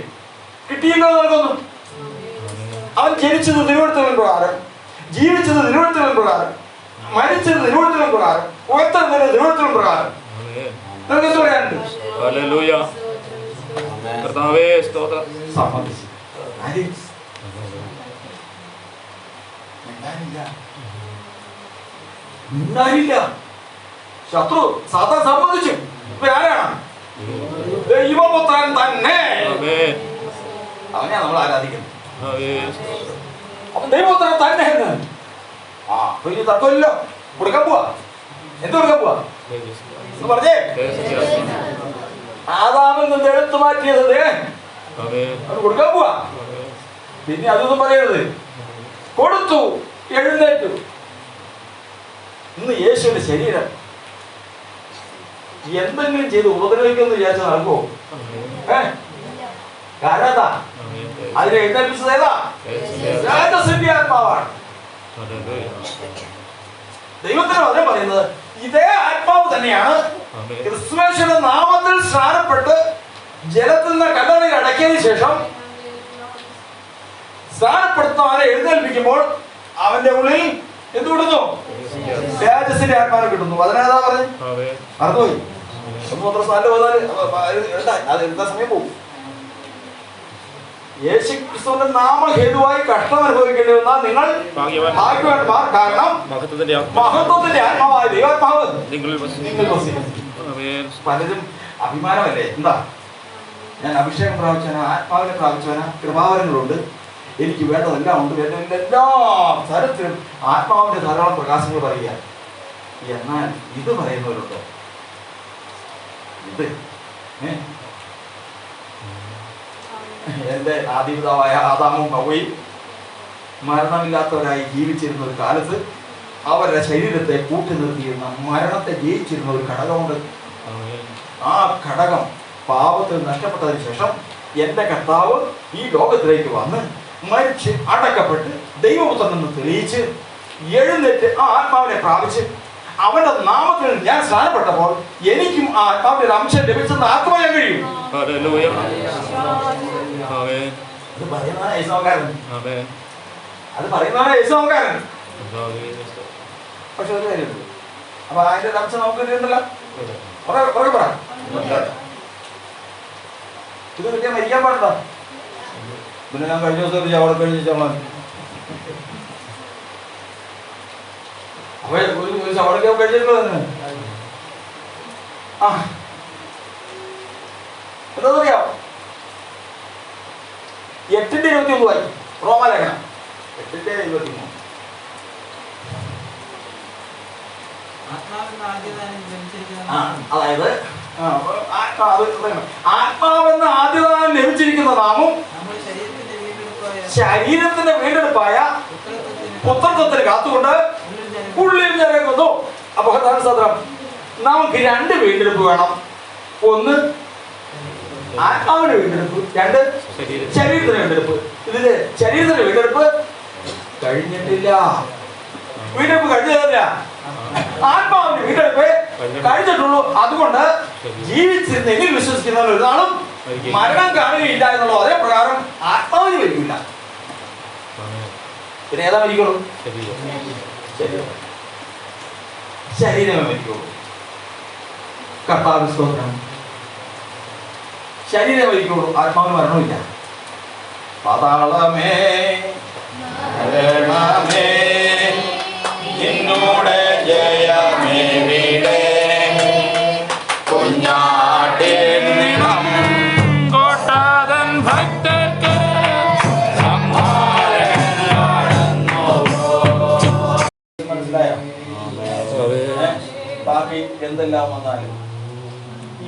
കിട്ടിയില്ലോ നിനക്കൊന്നും. അവൻ ജനിച്ചത് തിരുവഴുത്തുകളിൻ പ്രകാരം, ജീവിച്ചത് തിരുവഴുത്തുകളിൻ പ്രകാരം, മരിച്ചത് തിരുവഴുത്തുകളിൻ പ്രകാരം, ഉയർത്തുന്നത് തിരുവഴുത്തുകളിൻ പ്രകാരം. നിനക്ക് എന്ത് പറയാനുണ്ട്? ഉണ്ടായില്ല. ശത്രു സാത്താൻ സമ്മതിച്ചു. ഇപ്പൊ ആരാണ്? ദൈവപുത്രൻ തന്നെ. അവനെയാ നമ്മൾ ആരാധിക്കുന്നത്. അപ്പൊ ദൈവപുത്രൻ തന്നെ എന്ന് അപ്പൊ ഇനി തർക്കമില്ലല്ലോ. കൊടുക്കാൻ പോവാ. എന്ത് കൊടുക്കാൻ പോവാ എന്ന് പറഞ്ഞേ? ആദാമിൽ നിന്ന് എടുത്തു മാറ്റിയത് അത് കൊടുക്കാൻ പോവാ. പിന്നെ അതൊന്നും പറയരുത്. കൊടുത്തു, എഴുന്നേറ്റു. ഇന്ന് യേശുവിന്റെ ശരീരം എന്തെങ്കിലും ചെയ്ത് ഉപദ്രവിക്കുമെന്ന് വിചാരിച്ചാൽ നടക്കുമോ? കാരണം അതിനെ എഴുന്നേൽപ്പിച്ചത് ഏതാ? രാജസിന്റെ ആത്മാവാണ്. ദൈവത്തിന് അതേ പറയുന്നത്. ഇതേ ആത്മാവ് തന്നെയാണ് ക്രിസ്തുയേശുവിന്റെ നാമത്തിൽ സ്നാനപ്പെട്ട് ജലത്തിൽ നിന്ന് കല്ലറയിൽ അടക്കിയതിനു ശേഷം സ്നാനപ്പെടുത്തുന്നവനെ എഴുന്നേൽപ്പിക്കുമ്പോൾ അവന്റെ ഉള്ളിൽ എന്ത് കിട്ടുന്നു? രാജസിന്റെ ആത്മാവിനെ കിട്ടുന്നു. അതിനേതാ പറഞ്ഞു? മറന്നുപോയി. എന്താ സമയം പോകും. യേശു ക്രിസ്തുവിന്റെ നാമഹേതുവായി കഷ്ടം അനുഭവിക്കേണ്ടി വന്നാൽ നിങ്ങൾ ഭാഗ്യവാന്മാർ. കാരണം മഹത്വത്തിന്റെ ആത്മാവായ ദൈവാത്മാവ് നിങ്ങൾ പലരും അഭിമാനമല്ലേ? എന്താ, ഞാൻ അഭിഷേകം പ്രാപിച്ചവന, ആത്മാവിനെ പ്രാപിച്ചവന, കൃപാവരങ്ങളുണ്ട്, എനിക്ക് വേണ്ടതെല്ലാം ഉണ്ട്, വേണ്ടതിന്റെ എല്ലാ തരത്തിലും ആത്മാവിന്റെ ധാരാളം പ്രകാശങ്ങൾ പറയുക. എന്നാൽ ഇത് പറയുന്നവരുണ്ടോ? ഇത് എന്റെ ആദിപിതാവായ ആദാമും ഹവ്വയും മരണമില്ലാത്തവരായി ജീവിച്ചിരുന്ന ഒരു കാലത്ത് അവരുടെ ശരീരത്തെ കൂട്ടി നിർത്തിയിരുന്ന, മരണത്തെ ജയിച്ചിരുന്ന ഒരു ഘടകമുണ്ട്. ആ ഘടകം പാപത്തിൽ നഷ്ടപ്പെട്ടതിന് ശേഷം എന്റെ കർത്താവ് ഈ ലോകത്തിലേക്ക് വന്ന് മരിച്ച് അടക്കപ്പെട്ട് ദൈവപുത്രനെന്ന് തെളിയിച്ച് എഴുന്നേറ്റ് ആ ആത്മാവിനെ പ്രാപിച്ച് അവന്റെ നാമത്തിൽ ഞാൻ സ്നാനപ്പെട്ടപ്പോൾ എനിക്കും ആ ആത്മാവിന്റെ ഒരു അംശം ലഭിച്ചെന്ന് ആത്മാവാൻ കഴിയും. അത് പറയുന്നതാണ് യേശുക്കാരൻ. അത് പറയുന്നതാണ് യേശുക്കാരൻ. പക്ഷെ ഒരു കാര്യമുണ്ട്. അപ്പൊ അതിന്റെ ഒരു അംശം നമുക്ക് കിട്ടുന്നില്ല. ഇത് കിട്ടിയാൽ മരിക്കാൻ പാടില്ല. പിന്നെ ഞാൻ കഴിഞ്ഞ ദിവസം അവിടെ കഴിഞ്ഞ ശവടൊക്കെ കഴിച്ചിട്ടുള്ളത് തന്നെ. എന്താ 8:21 വായി റോമാലേഖനം 8:23. അതായത് ആത്മാവെന്ന ആദ്യദാനം ലഭിച്ചിരിക്കുന്ന നാമും ശരീരത്തിന്റെ വീണ്ടെടുപ്പായ പുത്രത്വത്തിന് കാത്തുകൊണ്ട് ഉള്ളിൽ നിറങ്ങുന്നു. അപ്പൊ സത്രം നമുക്ക് 2 വീണ്ടെടുപ്പ് വേണം. ഒന്ന് ആത്മാവിന്റെ വീണ്ടെടുപ്പ്, 2 ശരീരത്തിന്റെ വീണ്ടെടുപ്പ്. ഇതില് ശരീരത്തിന്റെ വീണ്ടെടുപ്പ് കഴിഞ്ഞിട്ടില്ല. വീണ്ടെടുപ്പ് കഴിഞ്ഞില്ല. ആത്മാവിന്റെ വീണ്ടെടുപ്പ് കഴിഞ്ഞിട്ടുള്ളൂ. അതുകൊണ്ട് ജീവിച്ചിരുന്ന എന്നിൽ വിശ്വസിക്കുന്നവർ ഒരു നാളും മരണം കാണുകയില്ല എന്നുള്ളത്. അതേ പ്രകാരം ആത്മാവിന് വരികയില്ല. പിന്നെ ഏതാ മരിക്കുള്ളൂ? ശരീരമേ മരിക്കുള്ളൂ. കർത്താവിന് സ്തോത്രം. ശരീരം മരിക്കുള്ളൂ, ആത്മാവിന് മരണമില്ല. പാതാളമേ മരണമേ നിന്നോട് ജയമേ വീടേ കുഞ്ഞാട്ടിൻ നിണം കോട്ടാതൻ ഭക്തർക്ക് മനസ്സിലായോ? ബാക്കി എന്തെല്ലാം വന്നാലും ഈ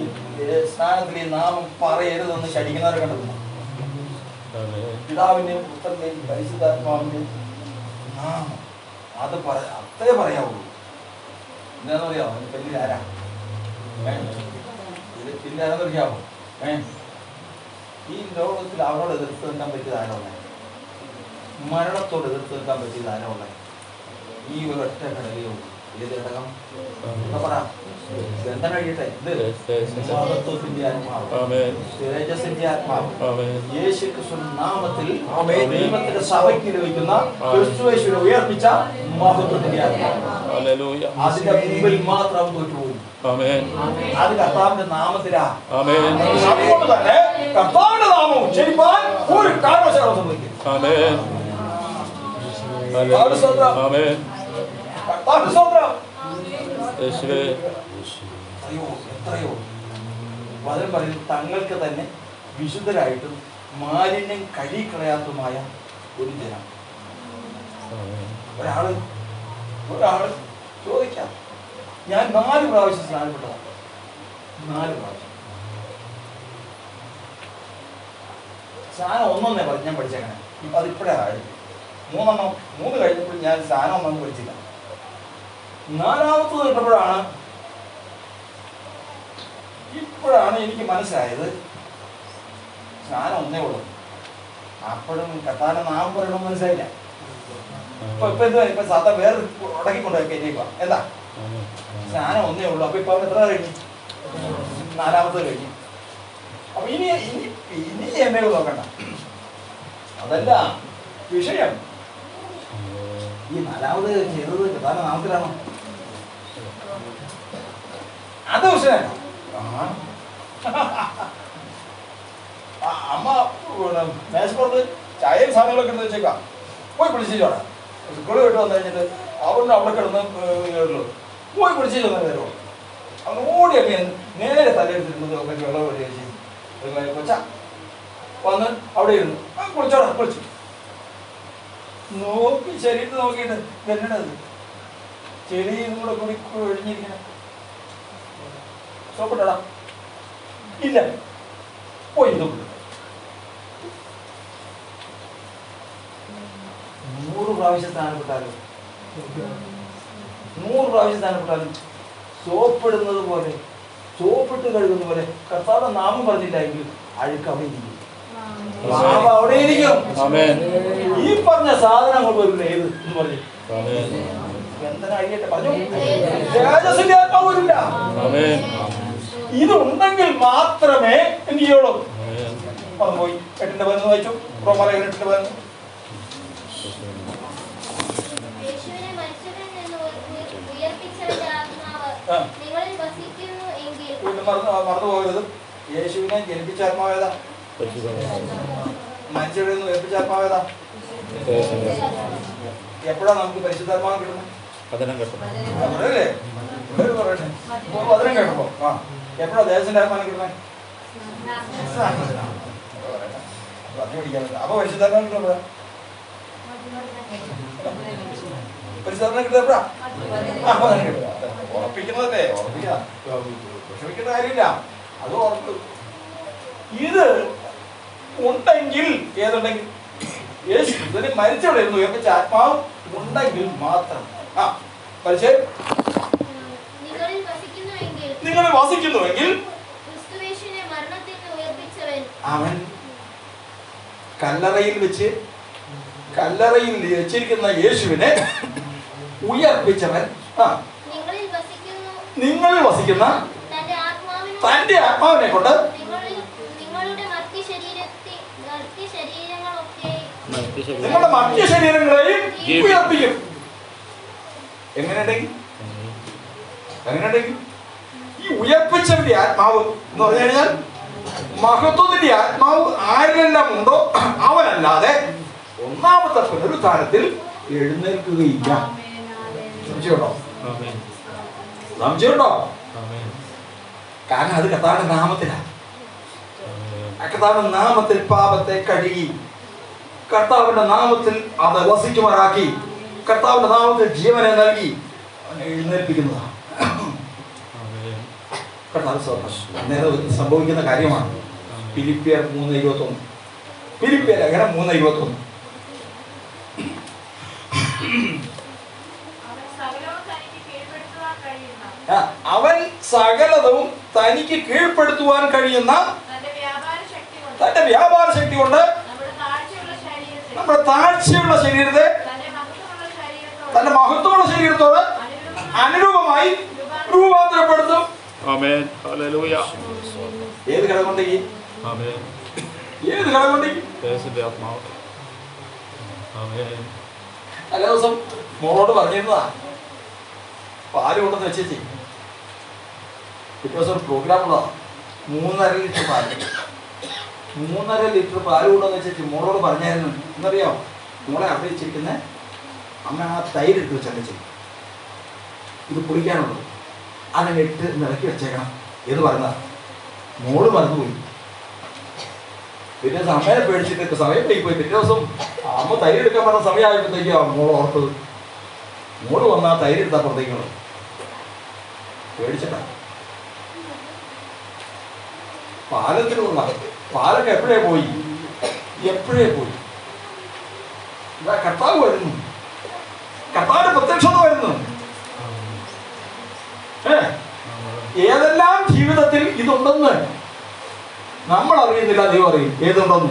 സ്നാനത്തിൽ ഈ നാമം പറയരുതെന്ന് ശടിക്കുന്നവരെ കണ്ടെത്തുന്നു. പിതാവിന്റെയും പുത്രന്റെയും പരിശുദ്ധാത്മാവിന്റെയും നാമം അത് അത്രേ പറയാവുള്ളൂ. എന്താന്ന് പറയാമോ? പിന്നിൽ ആരാ? പിന്നെ ആരെന്നറിയാമോ? ഈ ലോകത്തിൽ അവരോട് എതിർത്ത് നിൽക്കാൻ പറ്റിയത് ആരാ ഉള്ളത്? മരണത്തോട് എതിർത്ത് നിൽക്കാൻ പറ്റിയത് ആരാ ഉള്ളത്? ഈ ഒരു ഒറ്റ ഘടകയേ ഉള്ളൂ. ഏത് ഘടകം? പറ. ഗ്രന്ഥം കഴിയട്ടെ. മഹത്വത്തിന്റെ ആത്മാവ്, തേജസ്സിന്റെ ആത്മാവ്, യേശു ക്രിസ്തുവിന്റെ നാമത്തിൽ ദൈവത്തിന്റെ സഭയ്ക്ക് ലഭിക്കുന്ന ക്രിസ്തുയേശുവിനെ ഉയർപ്പിച്ച മഹത്വത്തിന്റെ ആത്മാവ്. അതിന്റെ മുമ്പിൽ മാത്രം തോറ്റുപോകും. അത് കർത്താവിന്റെ നാമത്തിലാ. അതുകൊണ്ട് തന്നെ കർത്താവിന്റെ നാമം ഉച്ചരിപ്പാൻ ഒരു കാരണവശാലും സംഭവിക്കും. എത്രയോ വചനം പറയുന്നു, തങ്ങൾക്ക് തന്നെ വിശുദ്ധരായിട്ടും മാലിന്യം കഴുകിക്കളയാത്തതുമായ ഒരു ജനം. ഒരാള് ചോദിക്കാം, ഞാൻ 4 പ്രാവശ്യം സ്നാനപ്പെട്ടതാണ്. 4 പ്രാവശ്യം സ്നാനം ഒന്നൊന്നേ ഞാൻ പഠിച്ചേക്കണേ. ഇപ്പം അതിപ്പോഴേ ആയി 3 കഴിഞ്ഞപ്പോൾ ഞാൻ സ്നാനം ഒന്നും പഠിച്ചില്ല. 4ാമത്തത് ഇപ്പോഴാണ് എനിക്ക് മനസ്സിലായത് സ്നാനം ഒന്നേ ഉള്ളൂ. അപ്പോഴും കത്താന നാം പറയണം മനസ്സിലായില്ല. ഇപ്പൊ സാധാ വേറെ ഉടക്കിക്കൊണ്ടുപോയി കയറ്റിയേക്കുക. എന്താ സ്നാനം ഒന്നേ ഉള്ളൂ. അപ്പൊ ഇപ്പൊ എത്ര കഴിഞ്ഞു? 4ാമത്തത് കഴിഞ്ഞു. അപ്പൊ ഇനി എന്നെ നോക്കണ്ട, അതല്ല വിഷയം. ഈ 4ാമത് ചെയ്തത് കത്താന നാമത്തിലാണോ? അത് വിഷയമല്ല. അമ്മ മേശപ്പുറത്ത് ചായയും സാധനങ്ങളൊക്കെ എടുത്ത് വെച്ചേക്കാം, പോയി പിടിച്ചോടാ. സ്കൂളിൽ വിട്ട് വന്നു കഴിഞ്ഞിട്ട് അവിടെ കിടന്ന് പോയി പിടിച്ചു വന്നാൽ വരുമോ? അവൻ ഓടിയൊക്കെ നേരെ തലയെടുത്തിരുന്നത് വെള്ളം ഒഴി വെച്ച് കൊച്ച വന്ന് അവിടെ ഇരുന്നു, കുളിച്ചോടാ. കുളിച്ചു നോക്കി ശരീരത്തിൽ നോക്കിയിട്ട് വെല്ലണത് ചെടിയും കൂടെ കൂടി ഒഴിഞ്ഞിരിക്കണം. സോപ്പിട്ടടാ. ഇല്ല, പോയി നോക്കിട്ട് 100 പ്രാവശ്യം സ്ഥാനപ്പെട്ടാലും 100 പ്രാവശ്യം സ്ഥാനപ്പെട്ടാലും സോപ്പിടുന്നത് പോലെ, സോപ്പിട്ട് കഴുകുന്ന പോലെ കർത്താവ് നാമം പറഞ്ഞില്ല എങ്കിൽ അഴുക്ക് അവിടെ ഇരിക്കും. അവിടെ ഇരിക്കും. ഈ പറഞ്ഞ സാധനം അങ്ങോട്ട് വരില്ല. ഏത് എന്ന് പറഞ്ഞു എന്തിനായിട്ട് പറഞ്ഞു? തേജസ്സിന്റെ ആത്മാവ് വരില്ല. ഇതുണ്ടെങ്കിൽ മാത്രമേ എന്ത് ചെയ്യുള്ളൂ. പറഞ്ഞു പോയി 8:11 വായിച്ചു. റോമർ 8:11. മറന്നു പോകരുത്. യേശുവിനെ ജനിപ്പിച്ച ആത്മാവേതാ? മനുഷ്യരുടെ ഉയർപ്പിച്ച ആത്മാവേതാ? എപ്പോഴാ നമുക്ക് പരിശുദ്ധാത്മാവ് കിട്ടുന്നത്? അല്ലേ? പറയട്ടെ, 10 കേട്ടപ്പോ. എപ്പോഴാ ദേശത്തിന്റെ ആത്മാനം കിട്ടുന്നത്? അപ്പൊ പരിശുദ്ധാത്മാവ് കിട്ടുമ്പോഴാ? പരിശുദ്ധാത്മാവ് കിട്ടുമ്പോഴാ? ഉറപ്പിക്കുന്നതല്ലേ, വിഷമിക്കേണ്ട കാര്യമില്ല. അത് ഉറപ്പ്. ഇത് ഉണ്ടെങ്കിൽ, ഏതുണ്ടെങ്കിൽ യേശു ഇതിന് മരിച്ചവിടെ ഇരുന്നു ഉയർപ്പിച്ച ആത്മാവ് ഉണ്ടെങ്കിൽ മാത്രം. പരിചയം നിങ്ങളിൽ വസിക്കുന്നുവെങ്കിൽ അവൻ കല്ലറയിൽ വെച്ചിരിക്കുന്ന യേശുവിനെ ഉയർപ്പിച്ചവൻ നിങ്ങളിൽ വസിക്കുന്ന തന്റെ ആത്മാവിനെ കൊണ്ട് നിങ്ങളുടെ മറ്റു ശരീരങ്ങളെയും ഉയർപ്പിക്കും. എങ്ങനെയുണ്ടെങ്കിൽ ഈ ഉയർപ്പിച്ചവന്റെ ആത്മാവ് എന്ന് പറഞ്ഞു കഴിഞ്ഞാൽ മഹത്വത്തിന്റെ ആത്മാവ് ആരിലെല്ലാം ഉണ്ടോ അവനല്ലാതെ ഒന്നാമത്തെ പുനരുത്ഥാനത്തിൽ എഴുന്നേൽക്കുകയില്ല. സംശയമുണ്ടോ? കാരണം അത് കർത്താവിന്റെ നാമത്തിലാണ്. കർത്താവിന്റെ നാമത്തിൽ പാപത്തെ കഴുകി, കർത്താവിന്റെ നാമത്തിൽ അത് വസിക്കുമാറാക്കി, കർത്താവിന്റെ നാമത്തിൽ ജീവനെ നൽകി എഴുന്നേൽപ്പിക്കുന്നതാണ്. കർത്താവ് സംഭവിക്കുന്ന കാര്യമാണ്. ഫിലിപ്പിയർ 3:21. ഫിലിപ്പിയർ ലേഖനം 3:21. അവൻ സകലതും തനിക്ക് കീഴ്പ്പെടുത്തുവാൻ കഴിയുന്ന തന്റെ വ്യാപാര ശക്തി കൊണ്ട് നമ്മുടെ താഴ്ചയുള്ള ശരീരത്തെ തന്റെ മഹത്വമുള്ള ശരീരത്തോട് അനുരൂപമായി രൂപാന്തരപ്പെടുത്തും. ഏത് ഘടകമുണ്ടെങ്കിൽ തലേ ദിവസം മോളോട് പറഞ്ഞിരുന്നതാ, പാല് കൊണ്ടെന്ന് വെച്ചേച്ചി. പിറ്റേ ദിവസം പ്രോഗ്രാം ഉള്ളതാ. 3.5 ലിറ്റർ പാല് 3.5 ലിറ്റർ പാല് കൊണ്ടെന്ന് വെച്ചേച്ചി മോളോട് പറഞ്ഞായിരുന്നു. എന്നറിയാമോ? മോളെ അവിടെ വെച്ചിരിക്കുന്ന അമ്മ ആ തൈരിട്ട് വെച്ചല്ലേ ഇത് കുടിക്കാനുള്ളത്. അതിനെ ഇട്ട് നിലക്കി വെച്ചേക്കണം എന്ന് പറഞ്ഞ മോള് മറന്നുപോയി. പിന്നെ സമയം പേടിച്ചിട്ട് സമയം പോയി പിറ്റേ ദിവസം അമ്മ തൈര് എടുക്കാൻ പറഞ്ഞ സമയമായപ്പോഴത്തേക്കും മോള് ഓർത്തത്. മോള് വന്നാൽ തൈര് എടുത്താൽ പുറത്തേക്കുള്ളത് പേടിച്ചിട്ടാ. പാലത്തിന് കൊള്ള പാലൊക്കെ എപ്പോഴേ പോയി ഇതാ കർത്താവ് വരുന്നു, കർത്താവിന്റെ പ്രത്യക്ഷത വരുന്നു. ഏതെല്ലാം ജീവിതത്തിൽ ഇതുണ്ടെന്ന് നമ്മൾ അറിയുന്നില്ല, ദൈവം അറിയും. ഏതുണ്ടെന്ന്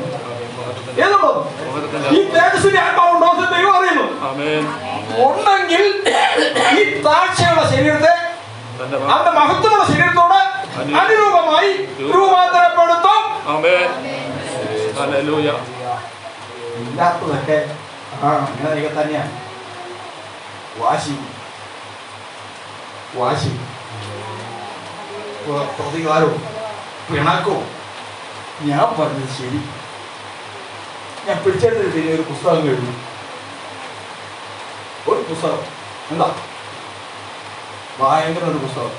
ഈ തേജസ്സിന്റെ ആത്മാവുണ്ടോ ദൈവം അറിയുന്നു. ഉണ്ടെങ്കിൽ ഈ താഴ്ചയുള്ള ശരീരത്തെ അവന്റെ മഹത്വമുള്ള ശരീരത്തോട് അനുരൂപമായി രൂപാന്തരപ്പെടുത്തും. ഇല്ലാത്തതൊക്കെ അങ്ങനെ തന്നെയാണ്. വാശി പ്രതികാരവും പിണക്കവും. ഞാൻ പറഞ്ഞത് ശരി, ഞാൻ പിടിച്ചെടുത്തിട്ട് ഒരു പുസ്തകം എഴുതി. ഒരു പുസ്തകം എന്താ ഭയങ്കര ഒരു പുസ്തകം.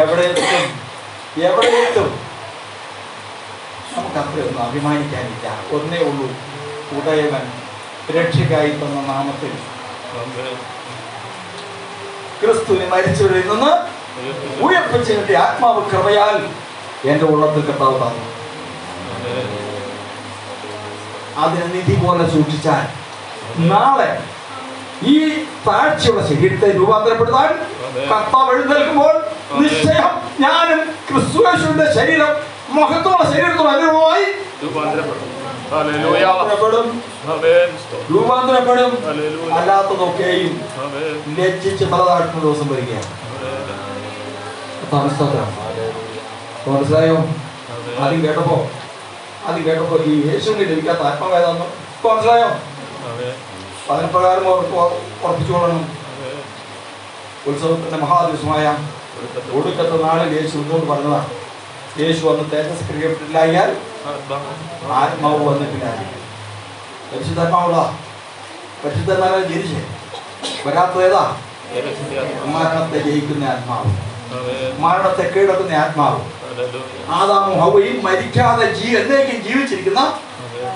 എവിടെ എത്തും നമുക്ക് അത്രയൊന്നും അഭിമാനിക്കാനില്ല. ഒന്നേ ഉള്ളൂ, ഉടയവൻ രക്ഷയ്ക്കായി തന്ന നാമത്തിൽ ക്രിസ്തുവിനെ മരിച്ചവരിൽ നിന്ന് ഉയർപ്പിച്ചതിന്റെ ആത്മാവ് കൃപയാൽ എന്റെ ഉള്ളത്തിൽ കർത്താവ് തന്നു. അതിനെ നിധി പോലെ സൂക്ഷിച്ചാൽ നാളെ ഈ താഴ്ചയുള്ള ശരീരത്തെ രൂപാന്തരപ്പെടുത്താൻ കർത്താവ് എഴുന്നേൽക്കുമ്പോൾ നിശ്ചയം ഞാനും ക്രിസ്തുയേശുവിന്റെ ശരീരം മഹത്വമുള്ള ശരീരത്തോട് അനുരൂപമായി രൂപാന്തരപ്പെടും. അല്ലാത്തതൊക്കെയും ലജ്ജിച്ച് തല താഴ്ത്തുന്ന ദിവസം വരികയാണ്. മനസ്സിലായോ? ആദ്യം കേട്ടപ്പോ ഈ യേശുവിന് ലഭിക്കാത്ത ആത്മാവേദാന്ന് മനസ്സിലായോ? അതിന് പ്രകാരം ഉറപ്പിച്ചുകൊള്ളണം. ഉത്സവത്തിന്റെ മഹാദിവസമായ ഒടുക്കത്തെ നാളിൽ യേശു മുന്നോട്ട് പറഞ്ഞതാണ്. യേശു വന്ന് തേജസ് ക്രിയപ്പെട്ടില്ലായാൽ ആത്മാവ് വന്നിട്ടില്ല. പരിശുദ്ധാത്മാവ് ജനിച്ചേ വരാത്തതേതാ? മരണത്തെ ജയിക്കുന്ന ആത്മാവ്, മരണത്തെ കീഴടക്കുന്ന ആത്മാവ്. ആദാമും ഹവ്വയും മരിക്കാതെ എന്നേക്കും ജീവിച്ചിരിക്കുന്ന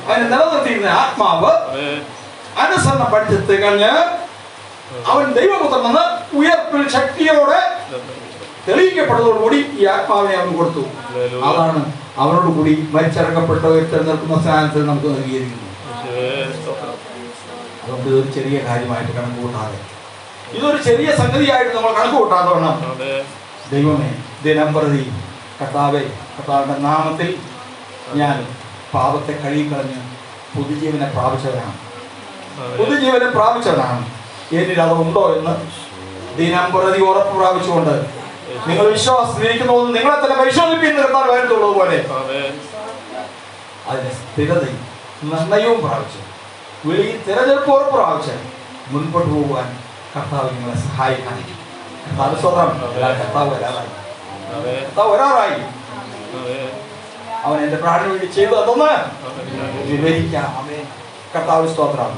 അതിനെ നിലനിർത്തിയിരുന്ന ആത്മാവ് അനുസരണം പഠിച്ച് തികഞ്ഞ് അവൻ ദൈവപുത്രനെന്ന് ഉയർപ്പിൽ ശക്തിയോടെ തെളിയിക്കപ്പെട്ടതോടുകൂടി ഈ ആത്മാവിനെ അവൻ കൊടുത്തു. അതാണ് അവനോട് കൂടി മരിച്ചിറക്കപ്പെട്ട തിരഞ്ഞെടുക്കുന്ന സ്ഥാനത്തിൽ നമുക്ക് നൽകിയിരിക്കുന്നു. അതുകൊണ്ട് ഇതൊരു ചെറിയ കാര്യമായിട്ട് കണക്ക് കൂട്ടാതെ, ഇതൊരു ചെറിയ സംഗതിയായിട്ട് നമ്മൾ കണക്ക് കൂട്ടാതെ വേണം. ദൈവമേ, ദിനം പ്രതി കർത്താവിന്റെ നാമത്തിൽ ഞാൻ പാപത്തെ കഴുകിക്കളഞ്ഞ് പുതുജീവനെ പ്രാപിച്ചവനാണ്. എന്നിൽ അത് ഉണ്ടോ എന്ന് ദിനം പ്രതി ഉറപ്പ് പ്രാപിച്ചുകൊണ്ട് നിങ്ങൾ വിശ്വാസത്തിലിരിക്കുന്നു നിങ്ങളെ തന്നെ പരിശോധിപ്പിക്കുന്ന കർത്താവ് വരുത്തുള്ളത് പോലെ അതിന് സ്ഥിരതയും നിർണയവും പ്രാപിച്ചു വെളിയിൽ തിരഞ്ഞെടുപ്പ് ഉറപ്പ് പ്രാപിച്ച് മുൻപോട്ട് പോകുവാൻ കർത്താവ് നിങ്ങളെ സഹായിക്കാൻ. കർത്താവ് വരാറായി. അവൻ എന്റെ പ്രാണന് വേണ്ടി ചെയ്തു അതൊന്ന് വിവരിക്കാം. കർത്താവ് സ്തോത്രം.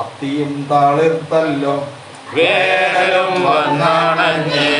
അത്തിയും തളിർത്തല്ലോ വേനലും വന്നാണഞ്ഞേ